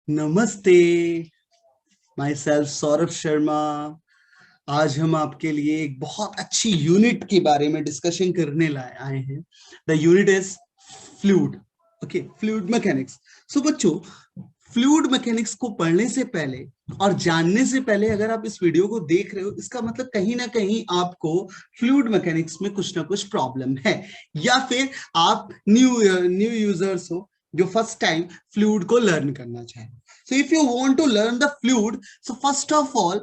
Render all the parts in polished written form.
नमस्ते, my self Saurabh Sharma. आज हम आपके लिए एक बहुत अच्छी यूनिट के बारे में डिस्कशन करने लाए आए हैं। The unit is fluid. Okay, fluid mechanics. So बच्चों, फ्लूइड मैकेनिक्स को पढ़ने से पहले और जानने से पहले अगर आप इस वीडियो को देख रहे हो, इसका मतलब कहीं ना कहीं आपको फ्लूइड मैकेनिक्स में कुछ ना कुछ प्रॉब्लम है, या फिर आप न्यू यूजर्स हो जो फर्स्ट टाइम फ्लूइड को लर्न करना चाहे। So if you want to learn the fluid, so first of all,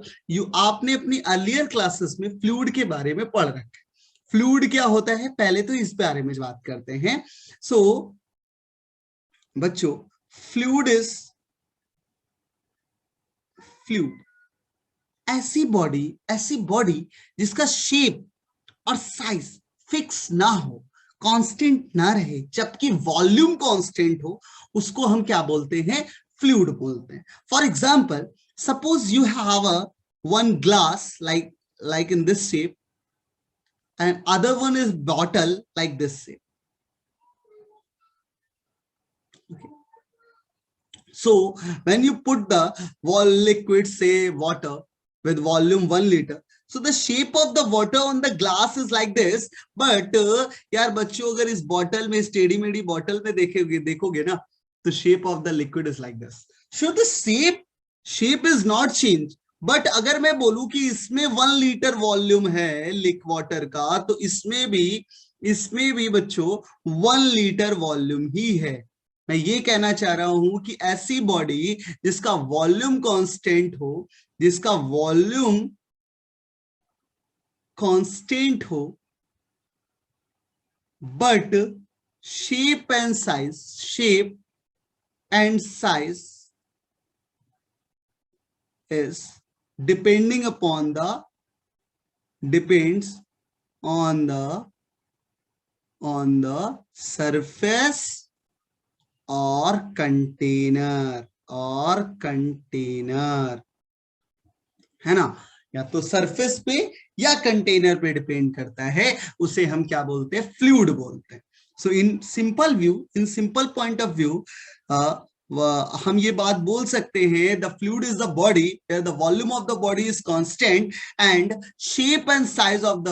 आपने अपनी अर्लियर क्लासेस में फ्लूइड के बारे में पढ़ रखा है। फ्लूइड क्या होता है, पहले तो इस बारे में बात करते हैं। सो बच्चों, फ्लूइड इज फ्लूइड ऐसी बॉडी जिसका शेप और साइज फिक्स ना हो, कांस्टेंट ना रहे, जबकि वॉल्यूम कांस्टेंट हो, उसको हम क्या बोलते हैं? फ्लूइड बोलते हैं। For example, suppose you have a one glass like in this shape, and other one is bottle like this shape. Okay. So when you put the liquid, say water, with volume 1 liter, so the shape of the water on the glass is like this. But यार बच्चों, अगर इस bottle में, steady मेडी bottle में देखोगे ना, तो shape of the liquid is like this. So the shape is not changed. But अगर मैं बोलूं कि इसमें 1 लीटर वॉल्यूम है लिक वाटर का, तो इसमें भी बच्चों 1 लीटर वॉल्यूम ही है। मैं ये कहना चाह रहा हूं कि ऐसी बॉडी जिसका वॉल्यूम कांस्टेंट हो, but shape and size is depends on the surface और कंटेनर है ना, या तो सरफेस पे या कंटेनर पे डिपेंड करता है, उसे हम क्या बोलते हैं? फ्लूइड बोलते हैं। So in simple point of view हम ये बात बोल सकते हैं, the fluid is the body the volume of the body is constant and shape and size of the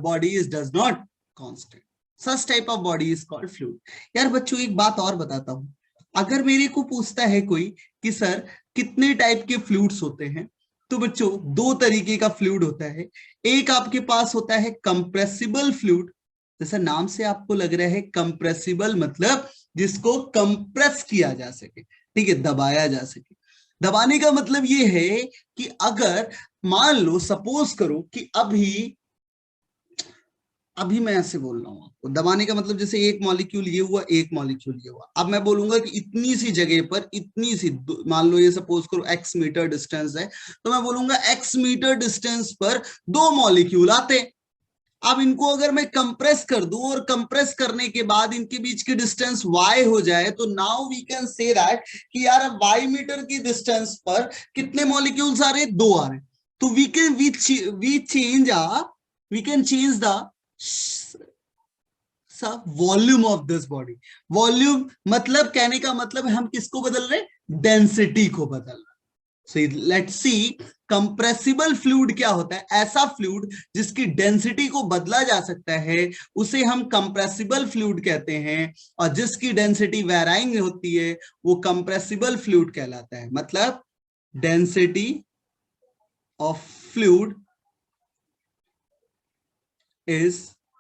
body is does not constant. Such type of body is called fluid. यार बच्चों, एक बात और बताता हूं, अगर मेरे को पूछता है कोई कि सर कितने टाइप के फ्लूइड्स होते हैं, तो बच्चों 2 तरीके का फ्लूइड होता है। एक आपके पास होता है कंप्रेसिबल फ्लूइड, जैसा नाम से आपको लग रहा है कंप्रेसिबल, मतलब जिसको कंप्रेस किया जा सके, ठीक है, दबाया जा सके। दबाने का मतलब ये है कि अगर मान लो, सपोज करो कि अभी मैं ऐसे बोल रहा हूं आपको, दबाने का मतलब जैसे एक मॉलिक्यूल ये हुआ, एक मॉलिक्यूल ये हुआ। अब मैं बोलूंगा कि इतनी सी जगह पर, मान लो ये सपोज करो x मीटर डिस्टेंस है, तो मैं बोलूंगा x मीटर डिस्टेंस पर 2 मॉलिक्यूल आते। अब इनको अगर मैं कंप्रेस कर दूं और कंप्रेस करने के बाद इनके बीच की डिस्टेंस y हो जाए, तो now we can say that कि यार y मीटर की डिस्टेंस पर कितने मॉलिक्यूल्स आ रहे? 2 आ रहे। तो we can change the volume of this body. Volume मतलब, कहने का मतलब हम किसको बदल रहे? डेंसिटी को बदल रहे। So let's see, compressible fluid क्या होता है? ऐसा फ्लूइड जिसकी डेंसिटी को बदला जा सकता है, उसे हम कंप्रेसिबल फ्लूइड कहते हैं, और जिसकी डेंसिटी वेराइंग होती है वो कंप्रेसिबल फ्लूइड कहलाता है। मतलब density of fluid is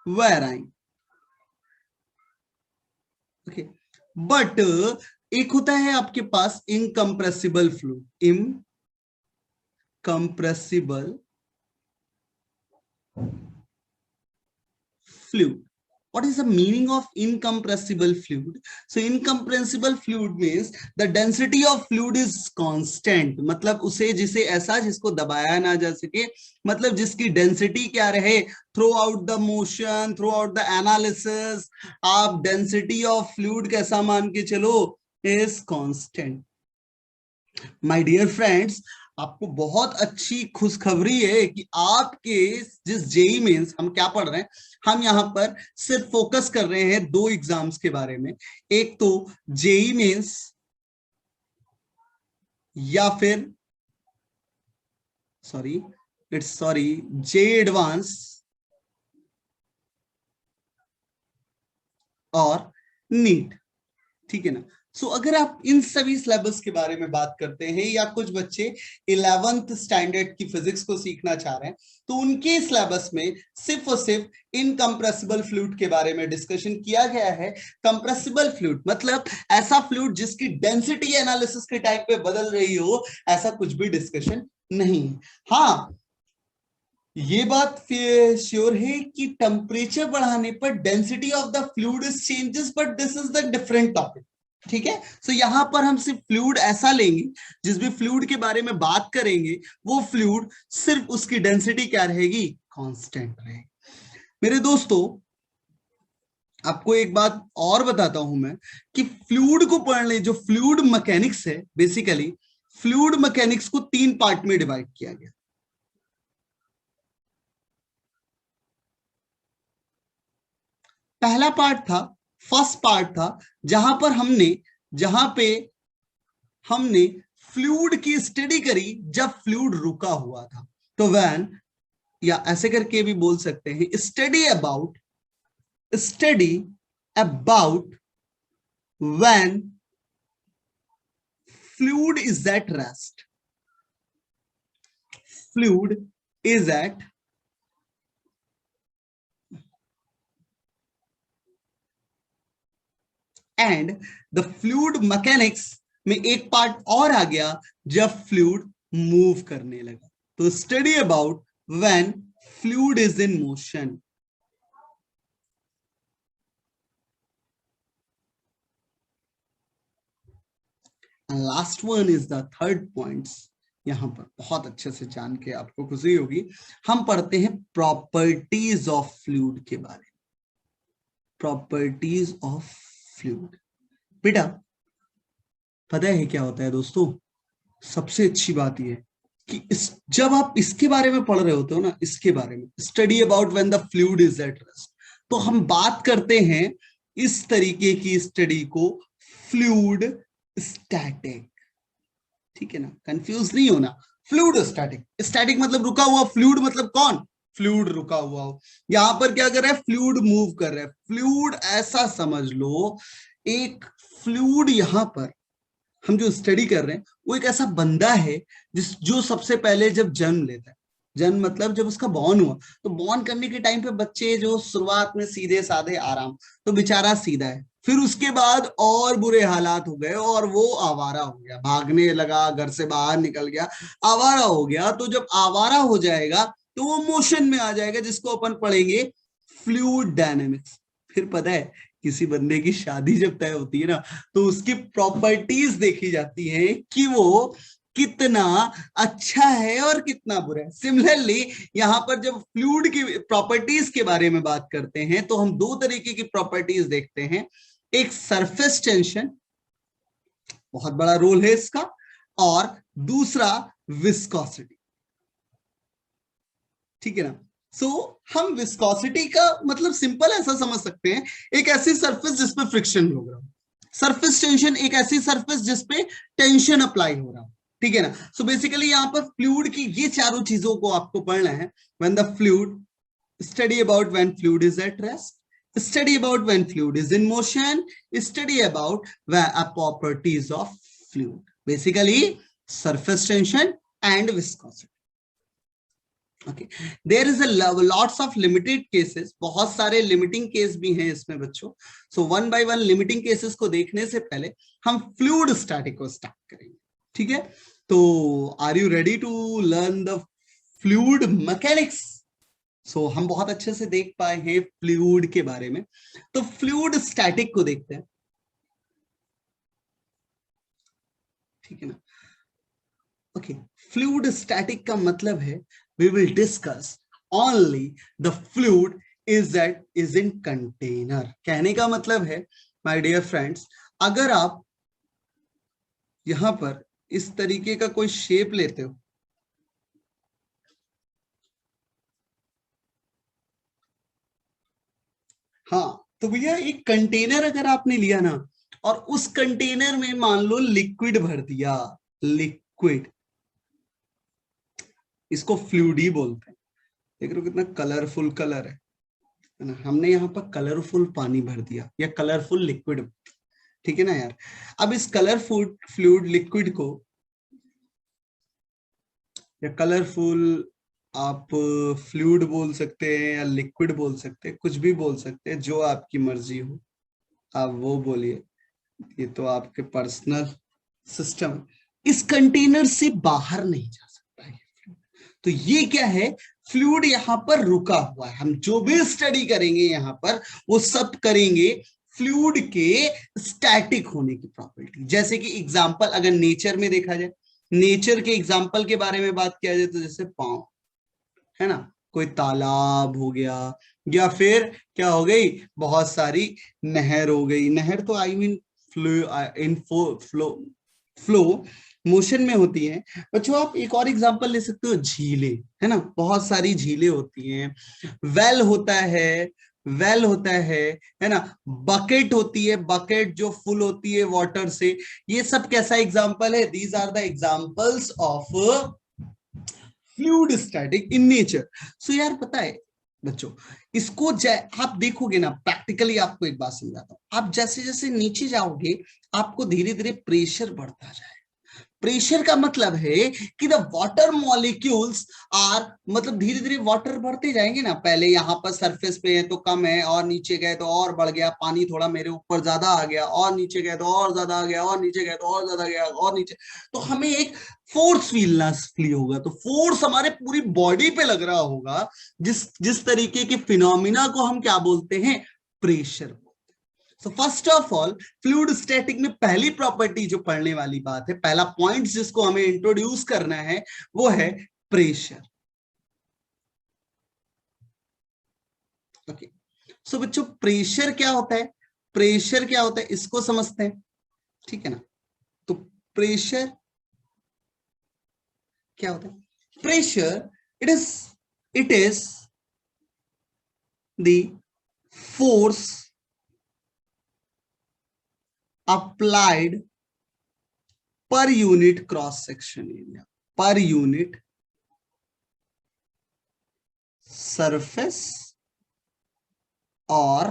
varying. Okay, but एक होता है आपके पास incompressible fluid. Incompressible fluid. What is the meaning of incompressible fluid? So incompressible fluid means the density of fluid is constant. मतलब उसे जिसे ऐसा जिसको दबाया ना जा सके, मतलब जिसकी डेंसिटी क्या रहे throughout the motion, throughout the analysis. आप डेंसिटी ऑफ फ्लूइड कैसा मान के चलो? Is constant. My dear friends, आपको बहुत अच्छी खुशखबरी है कि आपके जिस जेई मेंस हम क्या पढ़ रहे हैं, हम यहाँ पर सिर्फ फोकस कर रहे हैं 2 एग्जाम्स के बारे में। एक तो जेई मेंस या फिर जे एडवांस और नीट। ठीक है ना। अगर आप इन सभी सिलेबस के बारे में बात करते हैं, या कुछ बच्चे 11th स्टैंडर्ड की फिजिक्स को सीखना चाह रहे हैं, तो उनके सिलेबस में सिर्फ और सिर्फ इनकंप्रेसिबल फ्लूइड के बारे में डिस्कशन किया गया है। कंप्रेसिबल फ्लूइड मतलब ऐसा फ्लूइड जिसकी डेंसिटी एनालिसिस के टाइम पे बदल रही हो, ऐसा कुछ भी डिस्कशन नहीं। हाँ, ये बात श्योर है कि टेम्परेचर बढ़ाने पर density of the fluid changes, but this is the different topic. ठीक है। यहां पर हम सिर्फ फ्लूइड ऐसा लेंगे, जिस भी फ्लूइड के बारे में बात करेंगे, वो फ्लूइड सिर्फ उसकी डेंसिटी क्या रहेगी, कांस्टेंट रहेगी। मेरे दोस्तों, आपको एक बात और बताता हूं मैं, कि फ्लूइड को पढ़ने, जो फ्लूइड मैकेनिक्स है, बेसिकली फ्लूइड मैकेनिक्स को 3 पार्ट में डिवाइड किया गया। पहला पार्ट था, फर्स्ट पार्ट था, जहां पे हमने फ्लूइड की स्टडी करी जब फ्लूइड रुका हुआ था। तो व्हेन, या ऐसे करके भी बोल सकते हैं, study about when fluid is at rest, fluid is at and the fluid mechanics में एक पार्ट और आ गया, जब फ्लूइड मूव करने लगा। तो study about when fluid is in motion. Last one is the third points. यहां पर बहुत अच्छे से जान के आपको खुशी होगी, हम पढ़ते हैं प्रॉपर्टीज ऑफ फ्लूइड के बारे में। प्रॉपर्टीज ऑफ फ्लूइड, बेटा पता है क्या होता है दोस्तों? सबसे अच्छी बात यह कि जब आप इसके बारे में पढ़ रहे होते हो ना, इसके बारे में, study about when the fluid is at rest, तो हम बात करते हैं इस तरीके की स्टडी को फ्लूइड स्टैटिक। ठीक है ना, कंफ्यूज नहीं होना। फ्लूइड स्टैटिक, स्टैटिक मतलब रुका हुआ, फ्लूइड मतलब कौन, फ्लूइड रुका हुआ हो। यहां पर क्या कर रहा है, फ्लूइड मूव कर रहा है। फ्लूइड ऐसा समझ लो, एक फ्लूइड यहां पर हम जो स्टडी कर रहे हैं, वो एक ऐसा बंदा है जो सबसे पहले जब जन्म लेता है, जन्म मतलब जब उसका बॉर्न हुआ, तो बॉर्न करने के टाइम पे बच्चे जो शुरुआत में सीधे साधे आराम, तो बेचारा सीधा है। फिर उसके बाद और बुरे हालात हो गए और वो आवारा हो गया, भागने लगा, घर से बाहर निकल गया, आवारा हो गया। तो जब आवारा हो जाएगा तो वो मोशन में आ जाएगा, जिसको अपन पढ़ेंगे फ्लूइड डायनेमिक्स। फिर पता है, किसी बंदे की शादी जब तय होती है ना, तो उसकी प्रॉपर्टीज देखी जाती है कि वो कितना अच्छा है और कितना बुरा है। सिमिलरली यहां पर जब फ्लूइड की प्रॉपर्टीज के बारे में बात करते हैं, तो हम 2 तरीके की प्रॉपर्टीज देखते हैं। एक सरफेस टेंशन, बहुत बड़ा रोल है इसका, और दूसरा विस्कोसिटी। ठीक है ना। हम विस्कोसिटी का मतलब सिंपल ऐसा समझ सकते हैं, एक ऐसी सरफेस जिसपे फ्रिक्शन हो रहा हो। सरफेस टेंशन एक ऐसी सरफेस जिसपे टेंशन अप्लाई हो रहा हो। ठीक है ना। बेसिकली यहाँ पर फ्लूइड की ये चारों चीजों को आपको पढ़ना है। When the fluid, study about when fluid is at rest, study about when fluid is in motion, study about properties of fluid, basically surface tension and viscosity. Okay, there is a lots of limited cases, बहुत सारे limiting case भी हैं इसमें बच्चों। So one by one limiting cases को देखने से पहले हम fluid static को start करेंगे। ठीक है, तो are you ready to learn the fluid mechanics? हम बहुत अच्छे से देख पाए हैं फ्लूइड के बारे में। तो फ्लूइड स्टैटिक को देखते हैं। ठीक है ना। ओके, फ्लूइड स्टैटिक का मतलब है, we will discuss only the fluid is in container. कहने का मतलब है माय डियर फ्रेंड्स, अगर आप यहां पर इस तरीके का कोई शेप लेते हो, हाँ, तो भैया एक कंटेनर अगर आपने लिया ना, और उस कंटेनर में मान लो लिक्विड भर दिया, लिक्विड लिक्विड, इसको फ्लूइड ही बोलते हैं। देख रहे हो कितना कलरफुल कलर है ना। हमने यहाँ पर कलरफुल पानी भर दिया या कलरफुल लिक्विड, ठीक है ना यार। अब इस कलरफुल फ्लूइड लिक्विड को या कलरफुल आप फ्लूइड बोल सकते हैं या लिक्विड बोल सकते हैं, कुछ भी बोल सकते हैं, जो आपकी मर्जी हो आप वो बोलिए, ये तो आपके पर्सनल सिस्टम है। इस कंटेनर से बाहर नहीं जा सकता है। तो ये क्या है, फ्लूइड यहाँ पर रुका हुआ है। हम जो भी स्टडी करेंगे यहाँ पर वो सब करेंगे फ्लूइड के स्टैटिक होने की प्रॉपर्टी। जैसे कि एग्जांपल अगर नेचर में देखा जाए, नेचर के एग्जांपल के बारे में बात किया जाए तो जैसे पांव है ना, कोई तालाब हो गया या फिर क्या हो गई, बहुत सारी नहर हो गई। नहर तो I mean flow flow motion में होती है। बच्चों आप एक और एग्जांपल ले सकते हो, झीलें, है ना, बहुत सारी झीलें होती हैं। वेल होता है, वेल होता है ना। बकेट होती है, बकेट जो फुल होती है वाटर से। ये सब कैसा एग्जांपल है, these are the examples of fluid static in nature. So यार पता है बच्चों, इसको आप देखोगे ना प्रैक्टिकली, आपको एक बात समझाता हूं। आप जैसे जैसे नीचे जाओगे आपको धीरे धीरे प्रेशर बढ़ता जाए। प्रेशर का मतलब है कि द वाटर मॉलिक्यूल्स आर, मतलब धीरे धीरे वाटर बढ़ते जाएंगे ना। पहले यहाँ पर सरफेस पे है तो कम है, और नीचे गए तो और बढ़ गया, पानी थोड़ा मेरे ऊपर ज्यादा आ गया, और नीचे गए तो और ज्यादा आ गया, और नीचे गए तो और ज्यादा गया, और नीचे। तो हमें एक फोर्स फील होगा, तो फोर्स हमारे पूरी बॉडी पे लग रहा होगा। जिस जिस तरीके के फिनोमिना को हम क्या बोलते हैं, pressure. So first of all fluid static में पहली प्रॉपर्टी जो पढ़ने वाली बात है, पहला पॉइंट जिसको हमें इंट्रोड्यूस करना है वो है प्रेशर। ओके, सो बच्चों प्रेशर क्या होता है, प्रेशर क्या होता है इसको समझते हैं, ठीक है ना। तो प्रेशर क्या होता है, pressure it is the force applied per unit cross section area, per unit surface और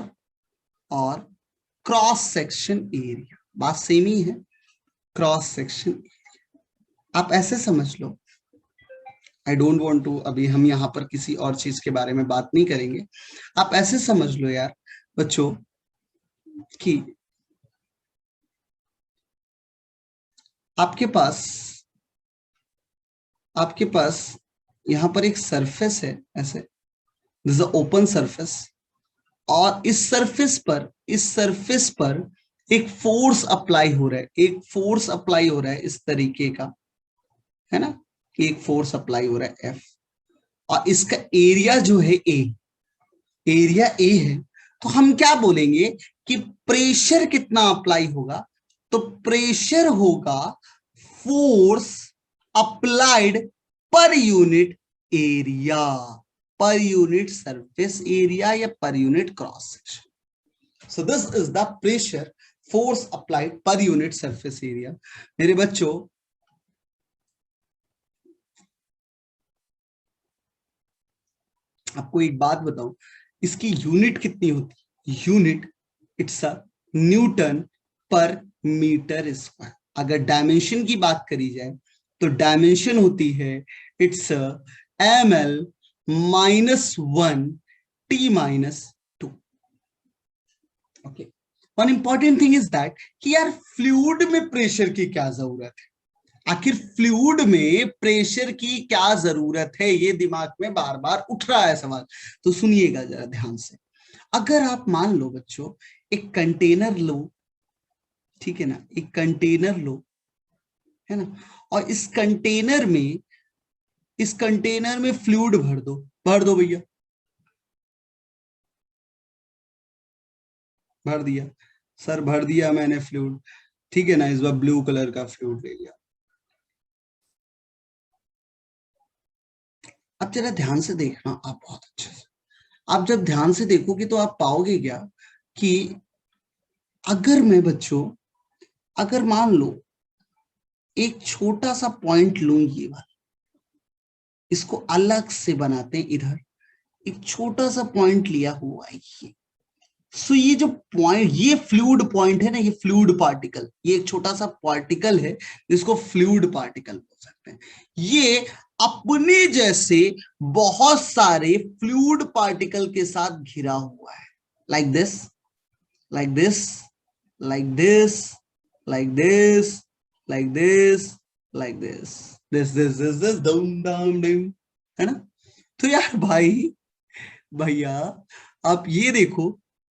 क्रॉस सेक्शन एरिया। बात सेम ही है, क्रॉस सेक्शन एरिया। आप ऐसे समझ लो, आई डोंट वांट टू, अभी हम यहाँ पर किसी और चीज के बारे में बात नहीं करेंगे। आप ऐसे समझ लो यार बच्चों कि आपके पास यहाँ पर एक सरफेस है, ऐसे दिस इज ओपन सरफेस, और इस सरफेस पर एक फोर्स अप्लाई हो रहा है, एक फोर्स अप्लाई हो रहा है इस तरीके का, है ना। एक फोर्स अप्लाई हो रहा है एफ, और इसका एरिया जो है ए, एरिया ए है। तो हम क्या बोलेंगे कि प्रेशर कितना अप्लाई होगा, तो प्रेशर होगा force applied per unit area, per unit surface area या per unit cross section. So this is the pressure force applied per unit surface area. मेरे बच्चों आपको एक बात बताऊं, इसकी यूनिट कितनी होती है, यूनिट इट्स अ न्यूटन पर मीटर स्क्वायर। अगर डायमेंशन की बात करी जाए तो डायमेंशन होती है it's ml -1 t-2। Okay, one important thing is that कि यार फ्लूइड में प्रेशर की क्या जरूरत है, आखिर फ्लूइड में प्रेशर की क्या जरूरत है, ये दिमाग में बार बार उठ रहा है सवाल। तो सुनिएगा जरा ध्यान से। अगर आप मान लो बच्चों एक कंटेनर लो, ठीक है ना, एक कंटेनर लो, है ना, और इस कंटेनर में फ्लूइड भर दो भैया, भर दिया सर, भर दिया मैंने फ्लूइड, ठीक है ना। इस बार ब्लू कलर का फ्लूइड ले लिया। अब जरा ध्यान से देखना आप, बहुत अच्छे से आप जब ध्यान से देखोगे तो आप पाओगे क्या कि अगर मैं बच्चों, अगर मान लो एक छोटा सा पॉइंट लूं, ये वाला, इसको अलग से बनाते हैं। इधर एक छोटा सा पॉइंट लिया हुआ है ये। सो ये जो पॉइंट, ये फ्लूइड पॉइंट है ना, ये फ्लूइड पार्टिकल, ये एक छोटा सा पार्टिकल है जिसको फ्लूइड पार्टिकल बोल सकते हैं। ये अपने जैसे बहुत सारे फ्लूइड पार्टिकल के साथ घिरा हुआ है, like this, like this, like this, like this, like this, like this, डम डम डम, है ना। तो यार भाई, भैया आप ये देखो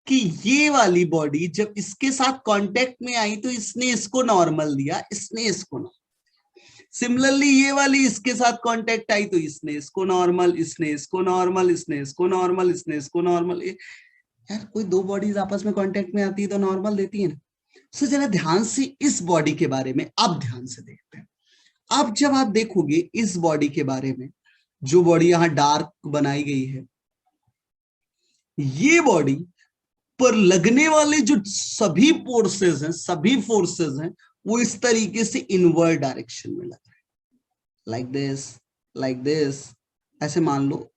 कि ये वाली बॉडी जब इसके साथ कांटेक्ट में आई तो इसने इसको नॉर्मल दिया, इसने इसको नॉर्मल। सिमिलरली ये वाली इसके साथ कांटेक्ट आई तो इसने इसको नॉर्मल, इसने इसको नॉर्मल, इसने इसको नॉर्मल, इसने इसको नॉर्मल। यार कोई दो बॉडीज आपस में कांटेक्ट में आती है तो नॉर्मल देती है ना। सो जरा ध्यान से इस बॉडी के बारे में अब ध्यान से देखते हैं। अब जब आप देखोगे इस बॉडी के बारे में, जो बॉडी यहां डार्क बनाई गई है, ये बॉडी पर लगने वाले जो सभी फोर्सेस हैं, सभी फोर्सेस हैं, वो इस तरीके से इनवर्ड डायरेक्शन में लग रहे हैं, लाइक दिस, लाइक दिस, ऐसे मान लो,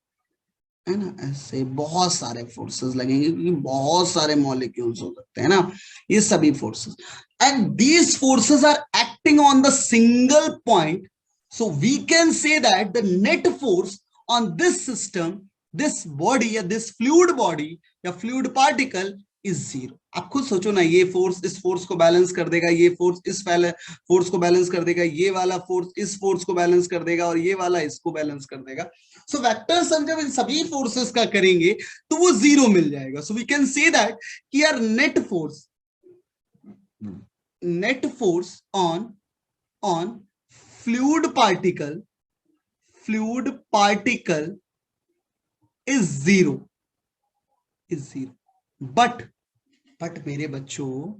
है ना। ऐसे बहुत सारे फोर्सेस लगेंगे क्योंकि बहुत सारे मॉलिक्यूल्स हो सकते हैं ना, ये सभी forces, and these forces are acting on the single point. So we can say that the net force on this system, this body या दिस फ्लूइड बॉडी या फ्लूइड पार्टिकल इज जीरो। आप खुद सोचो ना, ये फोर्स इस force को balance कर देगा, ये फोर्स इस फोर्स को बैलेंस कर देगा, ये वाला फोर्स इस फोर्स को बैलेंस कर देगा, और ये वाला इसको बैलेंस कर देगा। सो वेक्टर सम जब इन सभी फोर्सेस का करेंगे तो वो जीरो मिल जाएगा। So we can say that कि यार net force on fluid particle is zero, but मेरे बच्चों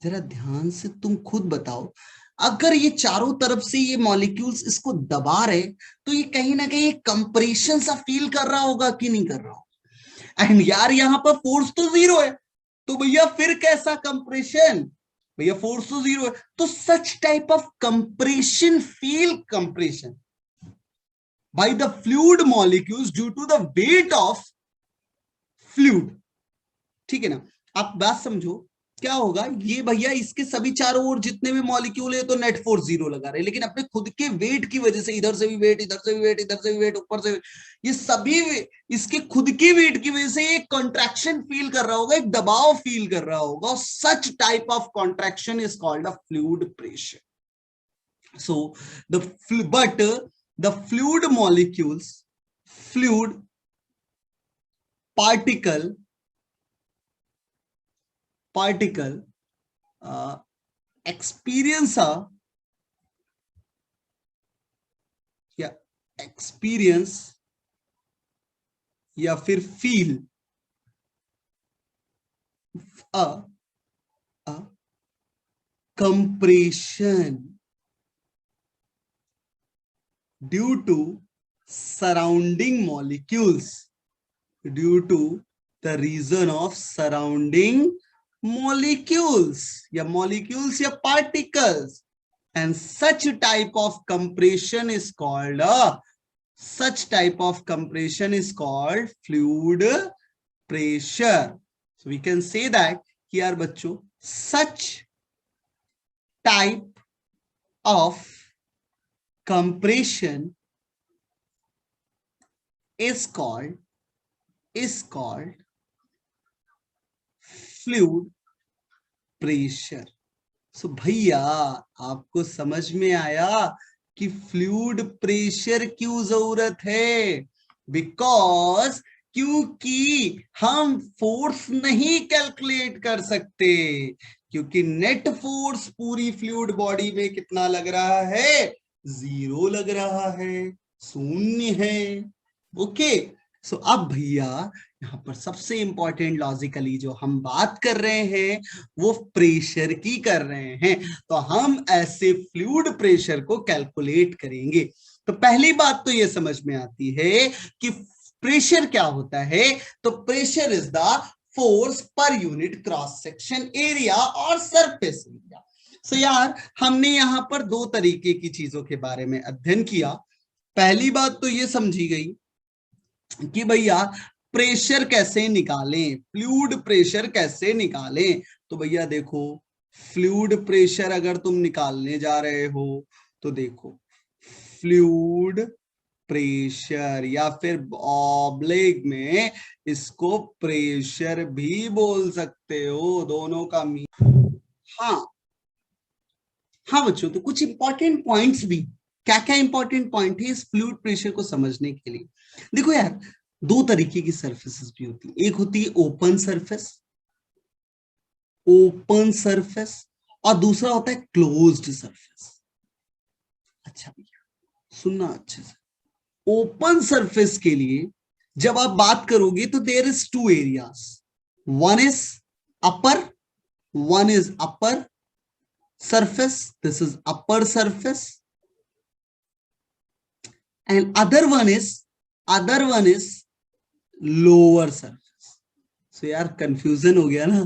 जरा ध्यान से तुम खुद बताओ, अगर ये चारों तरफ से ये मॉलिक्यूल्स इसको दबा रहे तो ये कहीं ना कहीं कंप्रेशन सा फील कर रहा होगा कि नहीं कर रहा होगा। एंड यार यहाँ पर फोर्स तो जीरो है, तो भैया फिर कैसा कंप्रेशन, भैया फोर्स तो जीरो है, तो सच type of compression by the fluid molecules due to the weight of fluid। ठीक है ना। आप बात समझो, क्या होगा, ये भैया इसके सभी चारों ओर जितने भी मॉलिक्यूल है तो नेट फोर्स जीरो लगा रहे हैं, लेकिन अपने खुद के वेट की वजह से, इधर से भी वेट, इधर से भी वेट, इधर से भी वेट, ऊपर से ये सभी इसके खुद के वेट की वजह से एक कॉन्ट्रैक्शन फील कर रहा होगा, एक दबाव फील कर रहा होगा। सच type of contraction is called a fluid pressure. So the fluid molecules, fluid particle experience या फिर feel a compression due to surrounding molecules, due to the reason of surrounding molecules या particles, and such type of compression is called fluid pressure। So we can say that here बच्चों, such type of compression is called fluid pressure। सो भैया आपको समझ में आया कि fluid pressure क्यों जरूरत है? बिकॉज क्योंकि हम फोर्स नहीं कैलकुलेट कर सकते, क्योंकि नेट फोर्स पूरी फ्लूइड बॉडी में कितना लग रहा है? जीरो लग रहा है, शून्य है। ओके। सो अब भैया यहाँ पर सबसे इंपॉर्टेंट लॉजिकली जो हम बात कर रहे हैं वो प्रेशर की कर रहे हैं, तो हम ऐसे फ्लूइड प्रेशर को कैलकुलेट करेंगे। तो पहली बात तो ये समझ में आती है कि प्रेशर क्या होता है। तो प्रेशर इज द फोर्स पर यूनिट क्रॉस सेक्शन एरिया और सरफेस एरिया। सो यार हमने यहाँ पर दो तरीके की चीजों के बारे में अध्ययन किया। पहली बात तो ये समझी गई कि भैया प्रेशर कैसे निकालें, फ्लूइड प्रेशर कैसे निकालें। तो भैया देखो, फ्लूइड प्रेशर अगर तुम निकालने जा रहे हो तो देखो, फ्लूइड प्रेशर या फिर ऑब्लिक में इसको प्रेशर भी बोल सकते हो, दोनों का हाँ हाँ बच्चों, तो कुछ इंपॉर्टेंट पॉइंट्स भी, क्या क्या इंपॉर्टेंट पॉइंट है इस फ्लूइड प्रेशर को समझने के लिए। देखो यार, दो तरीके की सरफेसेस भी होती है, एक होती है ओपन सरफेस, ओपन सरफेस, और दूसरा होता है क्लोज्ड सरफेस। अच्छा भैया सुनना अच्छे से, ओपन सरफेस के लिए जब आप बात करोगे तो there is two areas, one is upper, one is upper surface, this is upper surface, and other one is lower surface. So यार कंफ्यूजन हो गया ना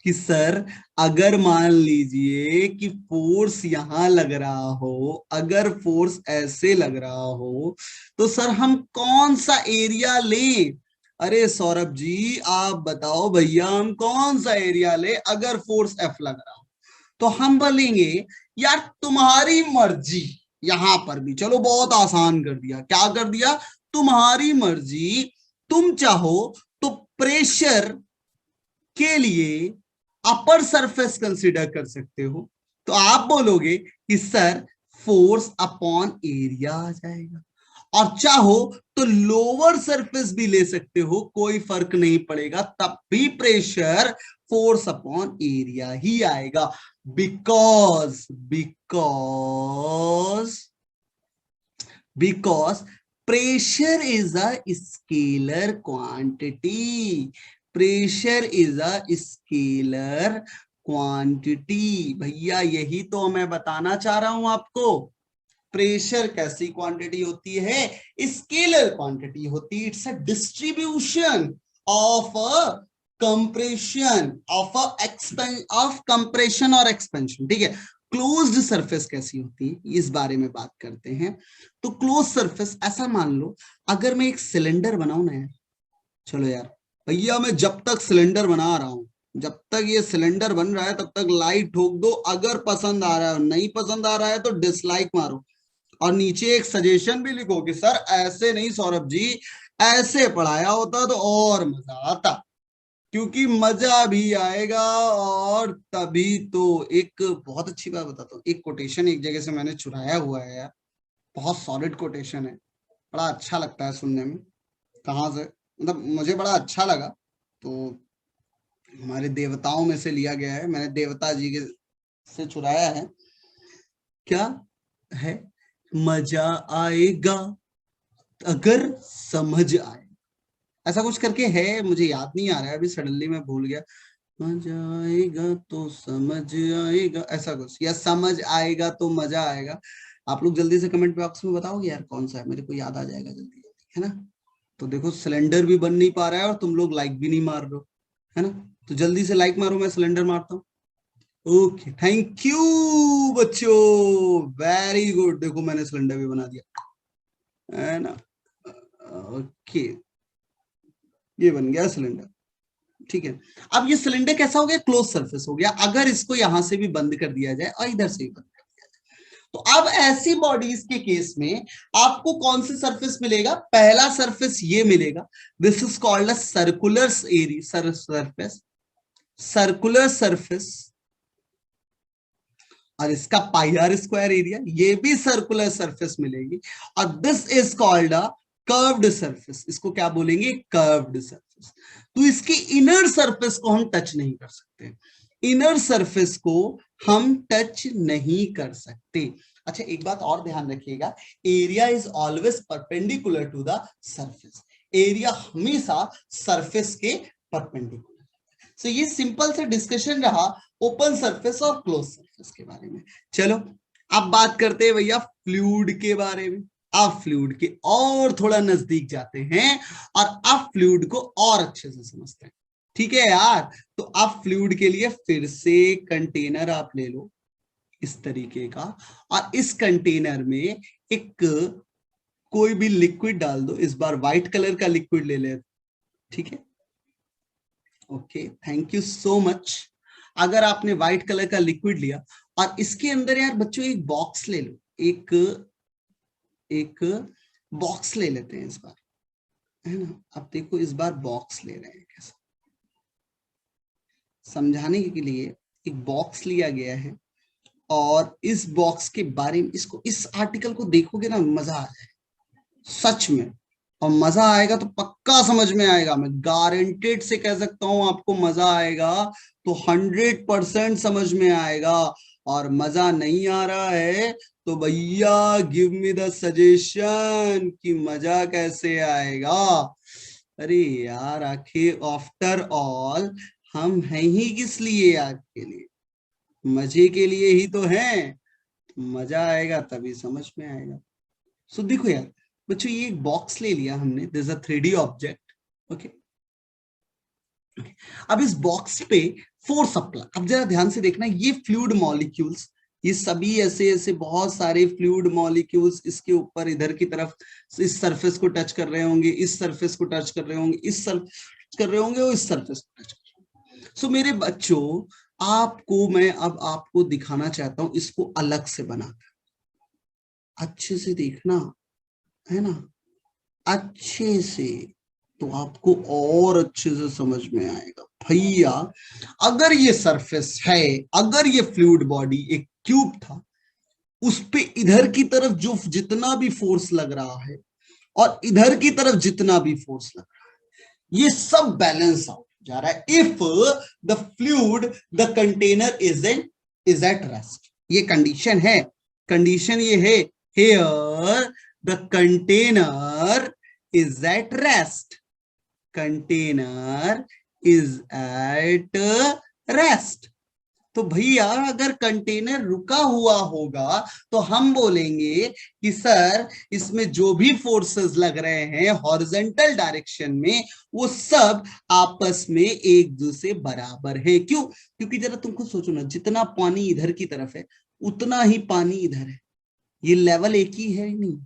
कि सर अगर मान लीजिए कि फोर्स यहां लग रहा हो, अगर फोर्स ऐसे लग रहा हो तो सर हम कौन सा एरिया लें। अरे सौरभ जी आप बताओ भैया, हम कौन सा एरिया ले अगर फोर्स एफ लग रहा हो। तो हम बोलेंगे यार तुम्हारी मर्जी, यहां पर भी चलो बहुत आसान कर दिया, क्या कर दिया, तुम्हारी मर्जी, तुम चाहो तो प्रेशर के लिए अपर सरफेस कंसीडर कर सकते हो, तो आप बोलोगे कि सर फोर्स अपॉन एरिया आ जाएगा, और चाहो तो लोअर सरफेस भी ले सकते हो, कोई फर्क नहीं पड़ेगा, तब भी प्रेशर फोर्स अपॉन एरिया ही आएगा। Because because pressure is a scalar quantity, pressure is a scalar quantity. भैया यही तो मैं बताना चाह रहा हूं आपको, प्रेशर कैसी क्वांटिटी होती है, स्केलर क्वांटिटी होती है, it's a distribution of a compression, of compression और एक्सपेंशन। ठीक है, क्लोज्ड सरफेस कैसी होती है इस बारे में बात करते हैं। तो क्लोज सरफेस ऐसा मान लो, अगर मैं एक सिलेंडर बनाऊं ना यार, चलो यार भैया मैं जब तक सिलेंडर बना रहा हूं, जब तक ये सिलेंडर बन रहा है तब तक लाइक ठोक दो, अगर पसंद आ रहा है, नहीं पसंद आ रहा है तो डिसलाइक मारो, और नीचे एक सजेशन भी लिखो कि सर ऐसे नहीं सौरभ जी, ऐसे पढ़ाया होता तो और मजा आता, क्योंकि मजा भी आएगा। और तभी तो एक बहुत अच्छी बात बताता हूँ, एक कोटेशन एक जगह से मैंने चुराया हुआ है यार, बहुत सॉलिड कोटेशन है, बड़ा अच्छा लगता है सुनने में। कहाँ से, मतलब मुझे बड़ा अच्छा लगा, तो हमारे देवताओं में से लिया गया है, मैंने देवता जी के से चुराया है। क्या है, मजा आएगा अगर समझ आए, ऐसा कुछ करके है, मुझे याद नहीं आ रहा है अभी, सडनली मैं भूल गया। मजा आएगा तो समझ आएगा, ऐसा कुछ, या समझ आएगा तो मजा आएगा। आप लोग जल्दी से कमेंट बॉक्स में बताओगे यार कौन सा है, मेरे को याद आ जाएगा जल्दी जल्दी, है ना। तो देखो सिलेंडर भी बन नहीं पा रहा है और तुम लोग लाइक भी नहीं मार रहे हो, है ना। तो जल्दी से लाइक मारो, मैं सिलेंडर मारता हूँ। ओके थैंक यू बच्चों, वेरी गुड, देखो मैंने सिलेंडर भी बना दिया, है ना। ओके, ये बन गया सिलेंडर। ठीक है, अब ये सिलेंडर कैसा हो गया, क्लोज सरफेस हो गया, अगर इसको यहां से भी बंद कर दिया जाए और इधर से भी बंद कर दिया जाए, तो अब ऐसी बॉडीज के केस में आपको कौन सी सरफेस मिलेगा, पहला सरफेस ये मिलेगा, this is called a circular area surface, circular surface, और इसका पाई आर स्क्वायर एरिया, ये भी सर्कुलर सरफेस मिलेगी, और this is called a curved surface, इसको क्या बोलेंगे, कर्व्ड सरफेस। तो इसकी इनर सरफेस को हम टच नहीं कर सकते, इनर सरफेस को हम टच नहीं कर सकते। अच्छा एक बात और ध्यान रखिएगा, area is always perpendicular to the surface, area हमेशा सरफेस के परपेंडिकुलर। सो ये सिंपल से डिस्कशन रहा ओपन सरफेस और क्लोज सरफेस के बारे में। चलो अब बात करते हैं भैया फ्लूइड के बारे में। अब फ्लूइड के और थोड़ा नजदीक जाते हैं और अब फ्लूइड को और अच्छे से समझते हैं, ठीक है यार। तो अब फ्लूइड के लिए फिर से कंटेनर आप ले लो, इस तरीके का, और इस कंटेनर में एक कोई भी लिक्विड डाल दो। इस बार व्हाइट कलर का लिक्विड ले ले, ठीक है। Okay, thank you so much. अगर आपने व्हाइट कलर का लिक्विड लिया और इसके अंदर यार बच्चों एक बॉक्स ले लो, एक बॉक्स ले लेते हैं इस बार, है ना। अब देखो इस बार बॉक्स ले रहे हैं, कैसा समझाने के लिए एक बॉक्स लिया गया है, और इस बॉक्स के बारे में, इसको, इस आर्टिकल को देखोगे ना मजा आ जाए सच में, और मजा आएगा तो पक्का समझ में आएगा। मैं गारंटेड से कह सकता हूं आपको मजा आएगा तो 100% समझ में आएगा। और मजा नहीं आ रहा है तो भैया गिव मी द सजेशन कि मजा कैसे आएगा। अरे यार आखिर आफ्टर ऑल हम हैं ही किस लिए, आपके लिए, मजे के लिए ही तो हैं। मजा आएगा तभी समझ में आएगा। सो देखो यार बच्चों, ये एक बॉक्स ले लिया हमने, this is a 3D object. Okay, अब इस बॉक्स पे फोर्स अप्लाई, अब जरा ध्यान से देखना, ये फ्लूइड मॉलिक्यूल्स, ये सभी ऐसे ऐसे बहुत सारे फ्लूइड मॉलिक्यूल्स इसके ऊपर इधर की तरफ इस सरफेस को टच कर रहे होंगे, इस सरफेस को टच कर रहे होंगे, इस सरफेस कर रहे होंगे और इस सरफेस को टच कर रहे होंगे। सो मेरे बच्चों, आपको मैं अब आपको दिखाना चाहता हूं इसको अलग से बनाकर, अच्छे से देखना, है ना, अच्छे से, तो आपको और अच्छे से समझ में आएगा। भैया अगर ये सरफेस है, अगर ये फ्लूइड बॉडी एक क्यूब था, उस पे इधर की तरफ जो जितना भी फोर्स लग रहा है और इधर की तरफ जितना भी फोर्स लग रहा है, ये सब बैलेंस आउट जा रहा है if the fluid, the container is at rest. ये कंडीशन है, कंडीशन ये है, here the container is at rest, container is at rest। तो भैया अगर कंटेनर रुका हुआ होगा तो हम बोलेंगे कि सर इसमें जो भी फोर्सेस लग रहे हैं हॉरिजॉन्टल डायरेक्शन में, वो सब आपस में एक दूसरे बराबर है। क्यों? क्योंकि जरा तुमको सोचो ना, जितना पानी इधर की तरफ है उतना ही पानी इधर है, ये लेवल एक ही है नहीं।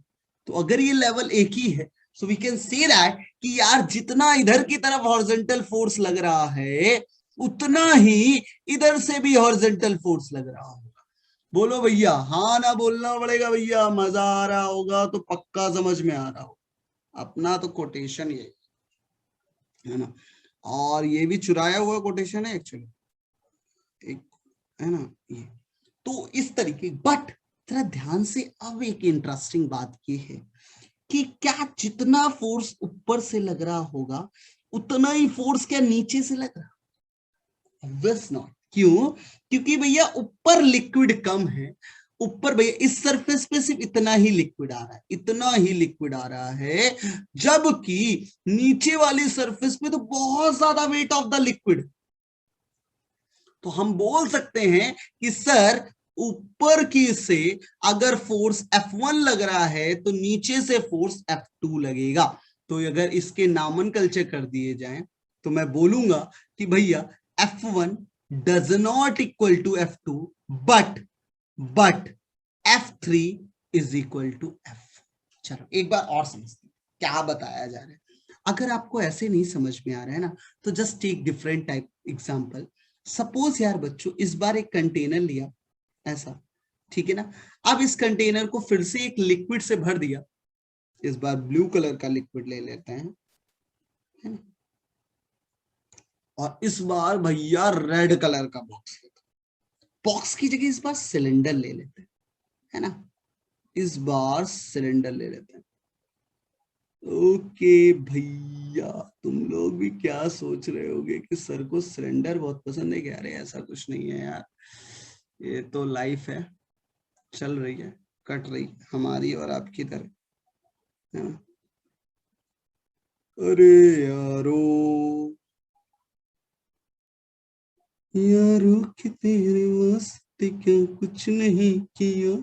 तो अगर ये लेवल एक ही है, so we can say that कि यार जितना इधर की तरफ हॉरिजॉन्टल फोर्स लग रहा है उतना ही इधर से भी हॉरिजॉन्टल फोर्स लग रहा होगा। बोलो भैया, हाँ ना बोलना पड़ेगा भैया, मजा आ रहा होगा तो पक्का समझ में आ रहा होगा। अपना तो कोटेशन ये है ना, और ये भी चुराया हुआ कोटेशन है एक्चुअली, एक, है ना ये। तो इस तरीके, बट जरा ध्यान से, अब एक इंटरेस्टिंग बात ये है कि क्या जितना फोर्स ऊपर से लग रहा होगा उतना ही फोर्स क्या नीचे से लग रहा? Obvious not. क्यों? क्योंकि भैया ऊपर लिक्विड कम है, ऊपर भैया इस सरफेस पे सिर्फ इतना ही लिक्विड आ रहा है, इतना ही लिक्विड आ रहा है, जबकि नीचे वाली सरफेस पे तो बहुत ज्यादा वेट ऑफ द लिक्विड। तो हम बोल सकते हैं कि सर ऊपर की से अगर फोर्स F1 लग रहा है तो नीचे से फोर्स F2 लगेगा। तो अगर इसके नामनकल्चर कर दिए जाएं तो मैं बोलूंगा कि भैया F1 does not equal to F2, but F3 is equal to F। चलो एक बार और समझते हैं क्या बताया जा रहा है। अगर आपको ऐसे नहीं समझ में आ रहा है ना, तो just take different type example. Suppose यार बच्चों, इस बार एक कंटेनर लिया ऐसा, ठीक है ना। अब इस कंटेनर को फिर से एक लिक्विड से भर दिया, इस बार ब्लू कलर का लिक्विड ले लेते हैं, है ना, और इस बार भैया रेड कलर का बॉक्स लेते हैं। बॉक्स की जगह इस बार सिलेंडर ले लेते हैं, है ना, इस बार सिलेंडर ले लेते हैं। ओके भैया, तुम लोग भी क्या सोच रहे होगे कि सर को सिलेंडर बहुत पसंद है क्या? अरे ऐसा कुछ नहीं है यार, ये तो लाइफ है, चल रही है, कट रही हमारी और आपकी तरह, है ना। अरे यारो, यारो कि तेरे वास्ते क्या कुछ नहीं किया,